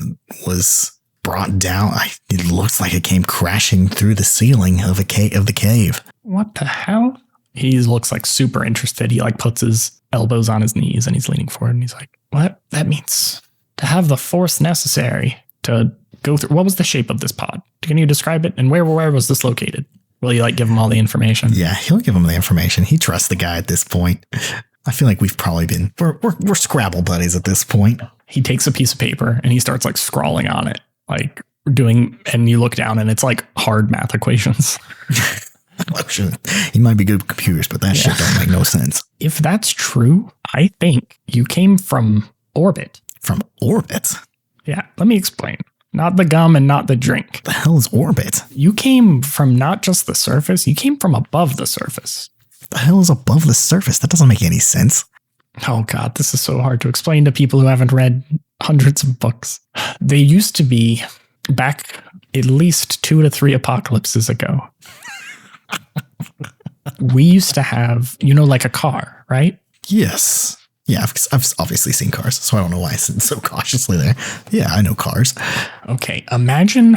was brought down. It looks like it came crashing through the ceiling of the cave. What the hell? He looks like super interested. He like puts his elbows on his knees and he's leaning forward and he's like, what? That means to have the force necessary to go through. What was the shape of this pod? Can you describe it? And where was this located? Will you like give him all the information? Yeah, he'll give him the information. He trusts the guy at this point. I feel like we've probably been, we're Scrabble buddies at this point. He takes a piece of paper and he starts like scrawling on it, like and you look down and it's like hard math equations. He might be good with computers, but that shit don't make no sense. If that's true, I think you came from orbit. From orbit? Yeah, let me explain. Not the gum and not the drink. The hell is orbit? You came from not just the surface, you came from above the surface. What the hell is above the surface? That doesn't make any sense. Oh God, this is so hard to explain to people who haven't read hundreds of books. They used to be back at least 2 to 3 apocalypses ago. We used to have, like a car, right? Yes. Yeah, I've obviously seen cars, so I don't know why I said so cautiously there. Yeah, I know cars. Okay, imagine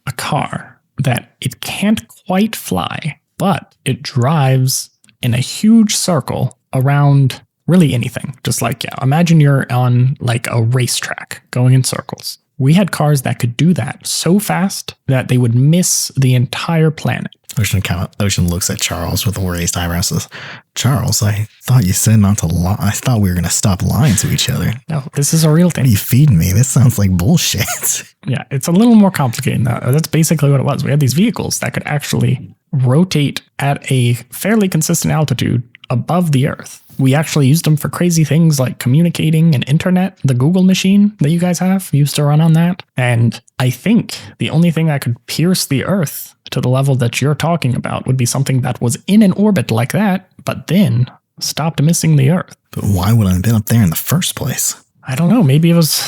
a car that it can't quite fly, but it drives in a huge circle around really anything. Just like, imagine you're on like a racetrack going in circles. We had cars that could do that so fast that they would miss the entire planet. Ocean looks at Charles with raised eyebrows. Says, Charles, I thought you said not to lie. I thought we were going to stop lying to each other. No, this is a real thing. What are you feeding me? This sounds like bullshit. Yeah, it's a little more complicated than that. That's basically what it was. We had these vehicles that could actually rotate at a fairly consistent altitude above the Earth. We actually used them for crazy things like communicating and internet. The Google machine that you guys have used to run on that. And I think the only thing that could pierce the Earth to the level that you're talking about would be something that was in an orbit like that, but then stopped missing the Earth. But why would I have been up there in the first place? I don't know. Maybe it was...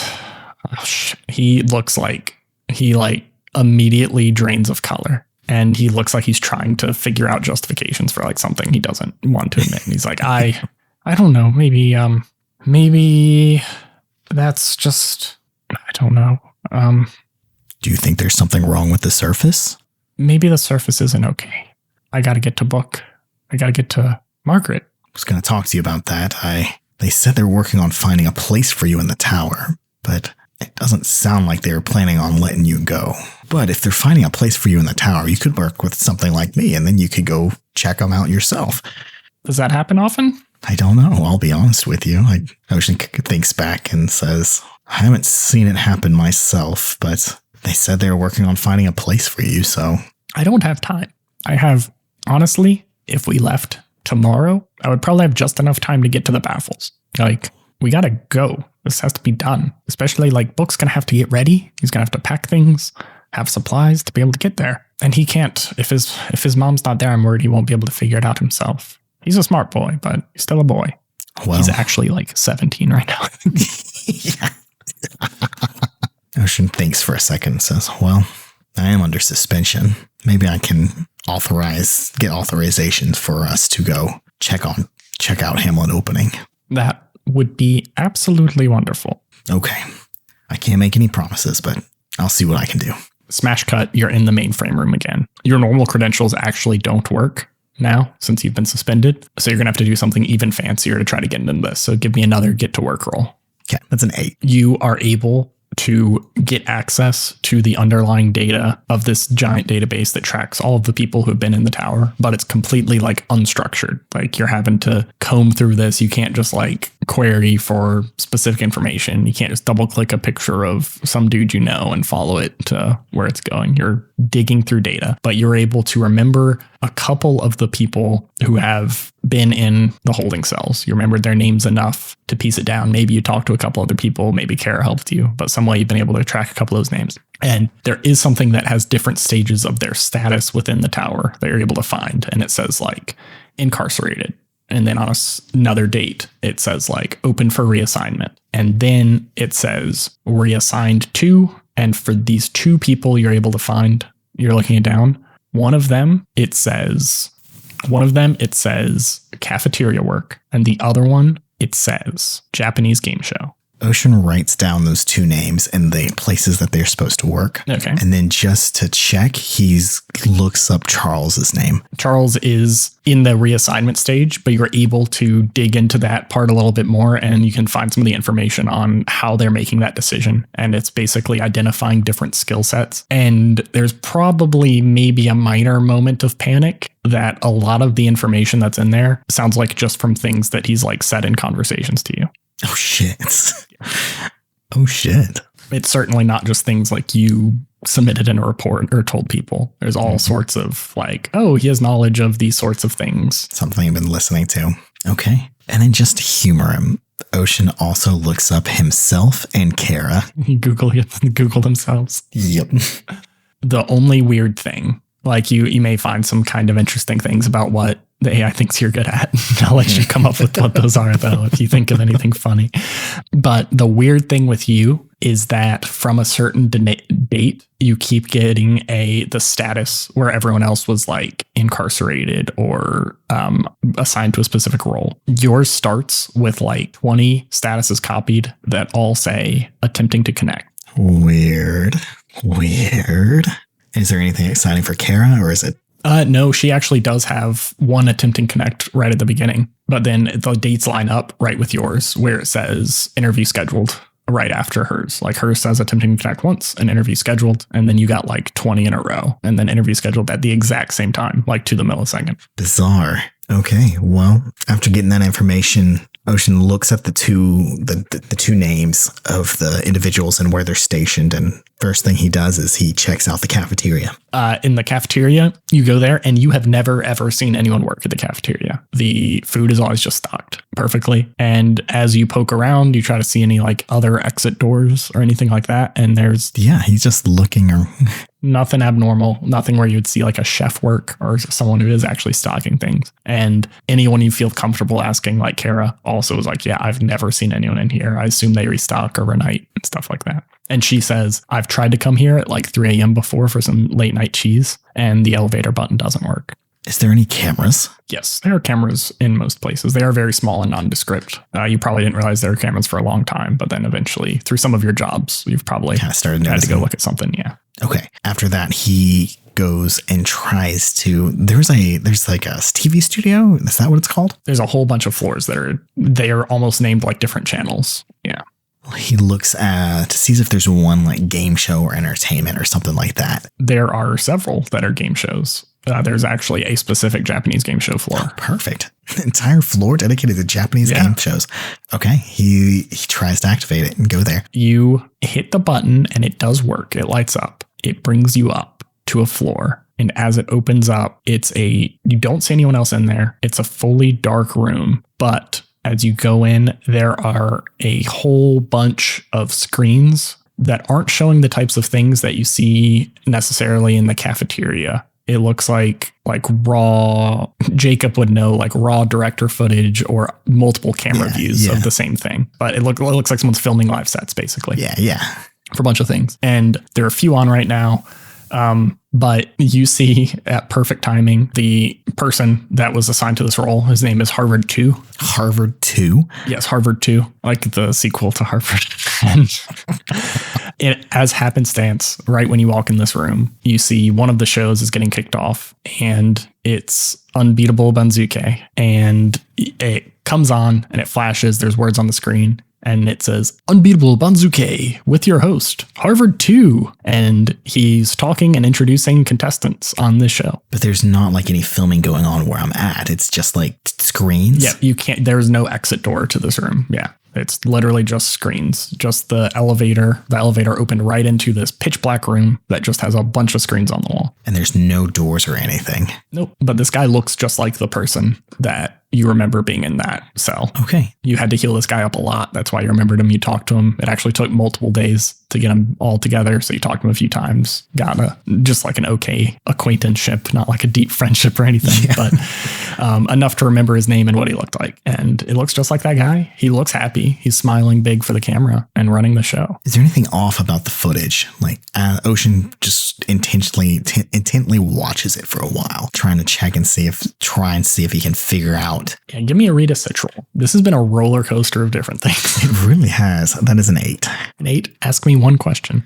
He looks like he immediately drains of color. And he looks like he's trying to figure out justifications for like something he doesn't want to admit. And he's like, I don't know. Maybe that's just, I don't know. Do you think there's something wrong with the surface? Maybe the surface isn't okay. I got to get to Book. I got to get to Margaret. I was going to talk to you about that. They said they're working on finding a place for you in the tower, but it doesn't sound like they were planning on letting you go. But if they're finding a place for you in the tower, you could work with something like me, and then you could go check them out yourself. Does that happen often? I don't know. I'll be honest with you. Ocean thinks back and says, I haven't seen it happen myself, but they said they were working on finding a place for you, so. I don't have time. Honestly, if we left tomorrow, I would probably have just enough time to get to the baffles. We gotta go. This has to be done. Especially Book's gonna have to get ready. He's gonna have to pack things, have supplies to be able to get there. And he can't, if his mom's not there, I'm worried he won't be able to figure it out himself. He's a smart boy, but he's still a boy. Well, he's actually 17 right now. Yeah. Ocean thinks for a second and says, well, I am under suspension. Maybe I can get authorizations for us to go check out Hamlet opening. That would be absolutely wonderful. Okay. I can't make any promises, but I'll see what I can do. Smash cut, you're in the mainframe room again. Your normal credentials actually don't work now since you've been suspended. So you're going to have to do something even fancier to try to get into this. So give me another get to work roll. Okay, that's an 8. You are able to get access to the underlying data of this giant database that tracks all of the people who've been in the tower, but it's completely unstructured. You're having to comb through this. You can't just query for specific information. You can't just double click a picture of some dude and follow it to where it's going. You're digging through data, but you're able to remember a couple of the people who have been in the holding cells. You remembered their names enough to piece it down. Maybe you talked to a couple other people. Maybe Kara helped you, but some way you've been able to track a couple of those names. And there is something that has different stages of their status within the tower that you're able to find. And it says incarcerated. And then on another date, it says open for reassignment. And then it says reassigned to. And for these 2 people you're able to find, you're looking it down. One of them, it says One of them, it says cafeteria work, and the other one, it says Japanese game show. Ocean writes down those two names and the places that they're supposed to work. Okay. And then just to check, he looks up Charles's name. Charles is in the reassignment stage, but you're able to dig into that part a little bit more, and you can find some of the information on how they're making that decision. And it's basically identifying different skill sets. And there's probably maybe a minor moment of panic that a lot of the information that's in there sounds like just from things that he's like said in conversations to you. Oh, shit. Oh, shit. It's certainly not just things like you submitted in a report or told people. There's all sorts of like, oh, he has knowledge of these sorts of things. Something I've been listening to. Okay. And then just to humor him, Ocean also looks up himself and Kara. Google themselves. Yep. The only weird thing, like you may find some kind of interesting things about what the AI thinks you're good at. I'll let you come up with what those are, though, if you think of anything funny. But the weird thing with you is that from a certain date, you keep getting the status where everyone else was like incarcerated or assigned to a specific role. Yours starts with like 20 statuses copied that all say attempting to connect. Weird. Is there anything exciting for Kara, or is it? No, she actually does have one attempting connect right at the beginning, but then the dates line up right with yours where it says interview scheduled right after hers. Like hers says attempting to connect once and interview scheduled. And then you got like 20 in a row and then interview scheduled at the exact same time, like to the millisecond. Bizarre. Okay. Well, after getting that information, Ocean looks at the two names of the individuals and where they're stationed. And first thing he does is he checks out the cafeteria. In the cafeteria, you go there and you have never, ever seen anyone work at the cafeteria. The food is always just stocked perfectly. And as you poke around, you try to see any like other exit doors or anything like that. And he's just looking. Nothing abnormal, nothing where you'd see like a chef work or someone who is actually stocking things. And anyone you feel comfortable asking, like Kara, also is like, yeah, I've never seen anyone in here. I assume they restock overnight and stuff like that. And she says, I've tried to come here at like 3 a.m. before for some late night cheese, and the elevator button doesn't work. Is there any cameras? Yes, there are cameras in most places. They are very small and nondescript. You probably didn't realize there were cameras for a long time, but then eventually through some of your jobs, you've probably had to go look at something. Yeah. Okay. After that, he goes and tries to, there's like a TV studio. Is that what it's called? There's a whole bunch of floors they are almost named like different channels. Yeah. He looks to sees if there's one like game show or entertainment or something like that. There are several that are game shows. There's actually a specific Japanese game show floor. Oh, perfect. The entire floor dedicated to Japanese game shows. Okay. He tries to activate it and go there. You hit the button and it does work. It lights up. It brings you up to a floor. And as it opens up, you don't see anyone else in there. It's a fully dark room. But as you go in, there are a whole bunch of screens that aren't showing the types of things that you see necessarily in the cafeteria. It looks like raw, Jacob would know, like raw director footage or multiple camera views of the same thing. But it looks like someone's filming live sets, basically. Yeah. For a bunch of things. And there are a few on right now. But you see at perfect timing, the person that was assigned to this role, his name is Harvard 2. Harvard 2? Yes, Harvard 2, like the sequel to Harvard. And as happenstance, right when you walk in this room, you see one of the shows is getting kicked off, and it's Unbeatable Banzuke. And it comes on and it flashes. There's words on the screen. And it says, Unbeatable Banzuke with your host, Harvard 2. And he's talking and introducing contestants on this show. But there's not like any filming going on where I'm at. It's just like screens. Yeah, you can't, there's no exit door to this room. Yeah. It's literally just screens, just the elevator. The elevator opened right into this pitch black room that just has a bunch of screens on the wall. And there's no doors or anything. Nope. But this guy looks just like the person that you remember being in that cell. Okay. You had to heal this guy up a lot. That's why you remembered him. You talked to him. It actually took multiple days to get them all together. So you talked to him a few times, got just like an okay acquaintanceship, not like a deep friendship or anything, but enough to remember his name and what he looked like. And it looks just like that guy. He looks happy. He's smiling big for the camera and running the show. Is there anything off about the footage? Like Ocean just intently watches it for a while, trying to check and see if he can figure out. Yeah, give me a Rita Citral. This has been a roller coaster of different things. It really has. That is an 8. An 8? Ask me one question.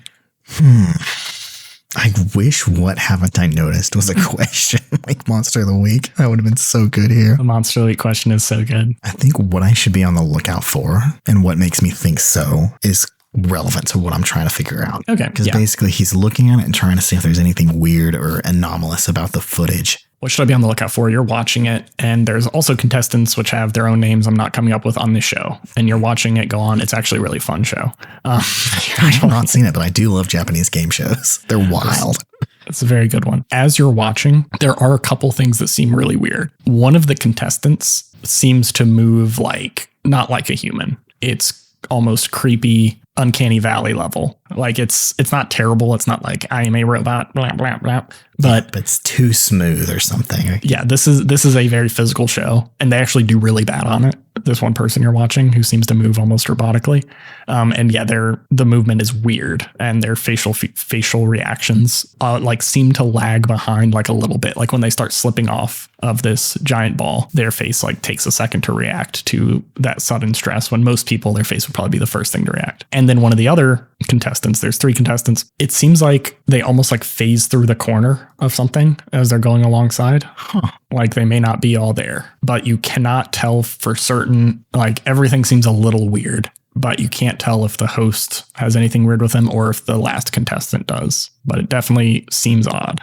I wish What Haven't I Noticed was a question like Monster of the Week. That would have been so good here. The Monster of the Week question is so good. I think what I should be on the lookout for and what makes me think so is relevant to what I'm trying to figure out. Okay. Because basically he's looking at it and trying to see if there's anything weird or anomalous about the footage. What should I be on the lookout for? You're watching it, and there's also contestants which have their own names I'm not coming up with on this show. And you're watching it go on. It's actually a really fun show. I have not seen it, but I do love Japanese game shows. They're wild. It's a very good one. As you're watching, there are a couple things that seem really weird. One of the contestants seems to move not like a human. It's almost creepy, uncanny valley level. Like it's not terrible. It's not like I am a robot, blah, blah, blah. But it's too smooth or something. Yeah, this is a very physical show, and they actually do really bad on it. This one person you're watching who seems to move almost robotically. And yeah, the movement is weird, and their facial reactions seem to lag behind like a little bit. Like when they start slipping off of this giant ball, their face takes a second to react to that sudden stress, when most people, their face would probably be the first thing to react. And then one of the other contestants, there's 3 contestants, it seems like they almost phase through the corner of something as they're going alongside. Like they may not be all there, but you cannot tell for certain. Like everything seems a little weird, but you can't tell if the host has anything weird with him or if the last contestant does. But it definitely seems odd.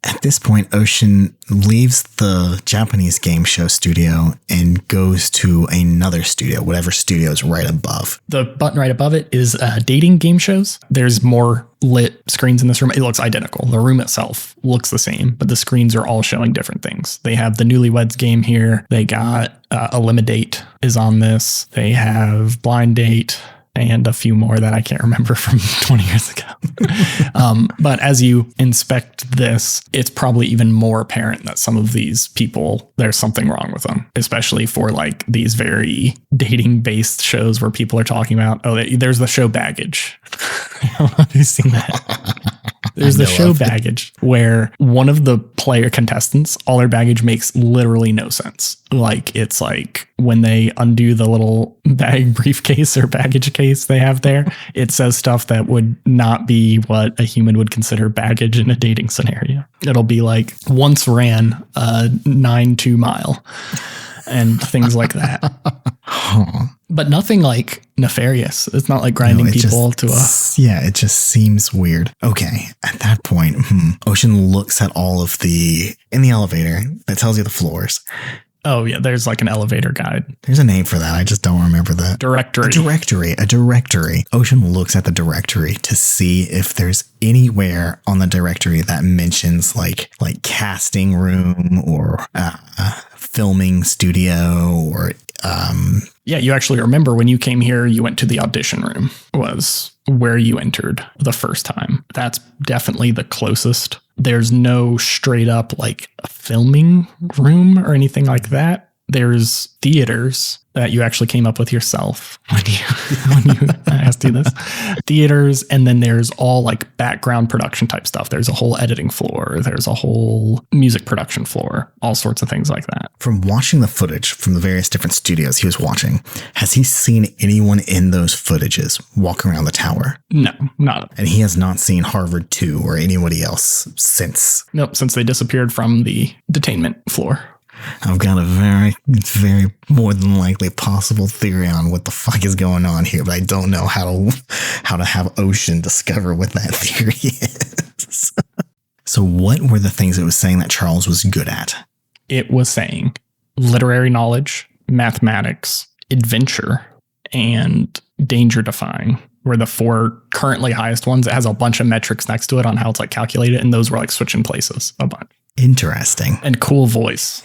At this point, Ocean leaves the Japanese game show studio and goes to another studio, whatever studio is right above. The button right above it is dating game shows. There's more lit screens in this room. It looks identical. The room itself looks the same, but the screens are all showing different things. They have the Newlyweds game here. They got Eliminate is on this. They have Blind Date and a few more that I can't remember from 20 years ago. But as you inspect this, it's probably even more apparent that some of these people, there's something wrong with them, especially for these very dating based shows where people are talking about, there's the show Baggage. Have you seen that? There's the show Baggage, where one of the player contestants, all their baggage makes literally no sense. It's like when they undo the little bag briefcase or baggage case they have there, it says stuff that would not be what a human would consider baggage in a dating scenario. It'll be like once ran a 9.2 mile and things like that. But nothing nefarious. It's not like grinding people to a... Yeah, it just seems weird. Okay, at that point, Ocean looks at all of in the elevator that tells you the floors. Oh, yeah, there's an elevator guide. There's a name for that. I just don't remember the directory. A directory. Ocean looks at the directory to see if there's anywhere on the directory that mentions like casting room or filming studio or Yeah, you actually remember when you came here, you went to the audition room, was where you entered the first time. That's definitely the closest. There's no straight up a filming room or anything like that. There's theaters that you actually came up with yourself when you asked you this. Theaters, and then there's all background production type stuff. There's a whole editing floor. There's a whole music production floor. All sorts of things like that. From watching the footage from the various different studios he was watching, has he seen anyone in those footages walk around the tower? No, not. And he has not seen Harvard 2 or anybody else since? Nope, since they disappeared from the detainment floor. I've got a very more than likely possible theory on what the fuck is going on here, but I don't know how to have Ocean discover what that theory is. So what were the things it was saying that Charles was good at? It was saying literary knowledge, mathematics, adventure, and danger defying were the 4 currently highest ones. It has a bunch of metrics next to it on how it's calculated, and those were switching places a bunch. Interesting. And cool voice.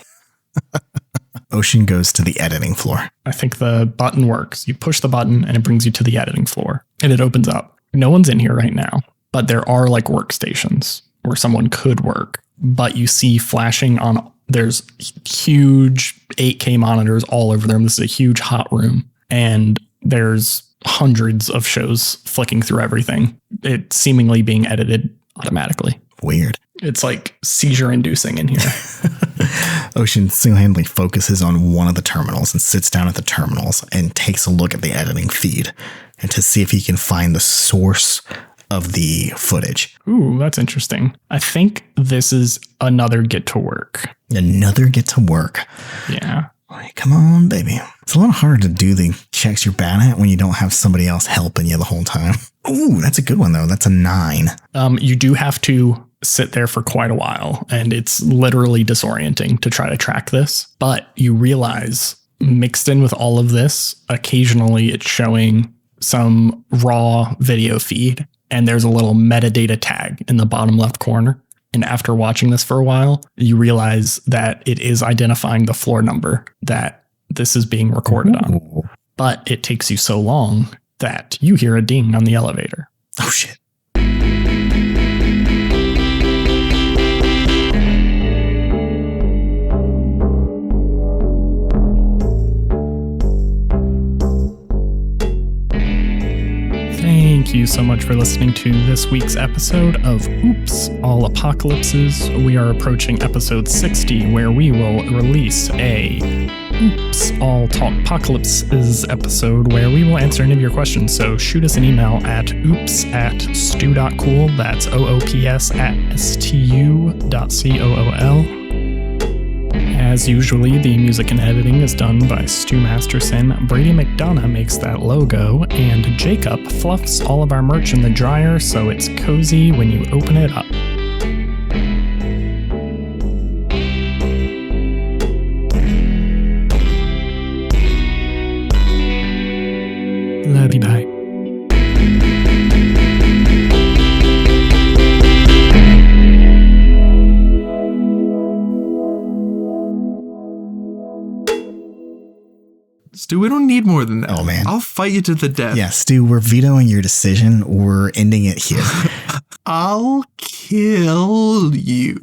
Ocean goes to the editing floor. I think the button works. You push the button and it brings you to the editing floor and it opens up. No one's in here right now, but there are like workstations where someone could work, but you see flashing on, there's huge 8K monitors all over them. This is a huge hot room and there's hundreds of shows flicking through everything. It's seemingly being edited automatically. Weird. It's like seizure inducing in here. Ocean single-handedly focuses on one of the terminals and sits down at the terminals and takes a look at the editing feed and to see if he can find the source of the footage. Ooh, that's interesting. I think this is another get to work. Another get to work. Yeah. Like, come on, baby. It's a lot harder to do the checks you're bad at when you don't have somebody else helping you the whole time. Ooh, that's a good one, though. That's a 9. You do have to sit there for quite a while, and it's literally disorienting to try to track this. But you realize, mixed in with all of this, occasionally it's showing some raw video feed, and there's a little metadata tag in the bottom left corner. And after watching this for a while, you realize that it is identifying the floor number that this is being recorded on. But it takes you so long that you hear a ding on the elevator. Oh, shit. Thank you so much for listening to this week's episode of Oops, All Apocalypses. We are approaching episode 60, where we will release a Oops, All Apocalypses episode where we will answer any of your questions. So shoot us an email at oops@stu.cool. That's oops@stu.cool. As usually, the music and editing is done by Stu Masterson. Brady McDonough makes that logo, and Jacob fluffs all of our merch in the dryer so it's cozy when you open it up. Love you, bye. Stu, we don't need more than that. Oh, man. I'll fight you to the death. Yeah, Stu, we're vetoing your decision. We're ending it here. I'll kill you.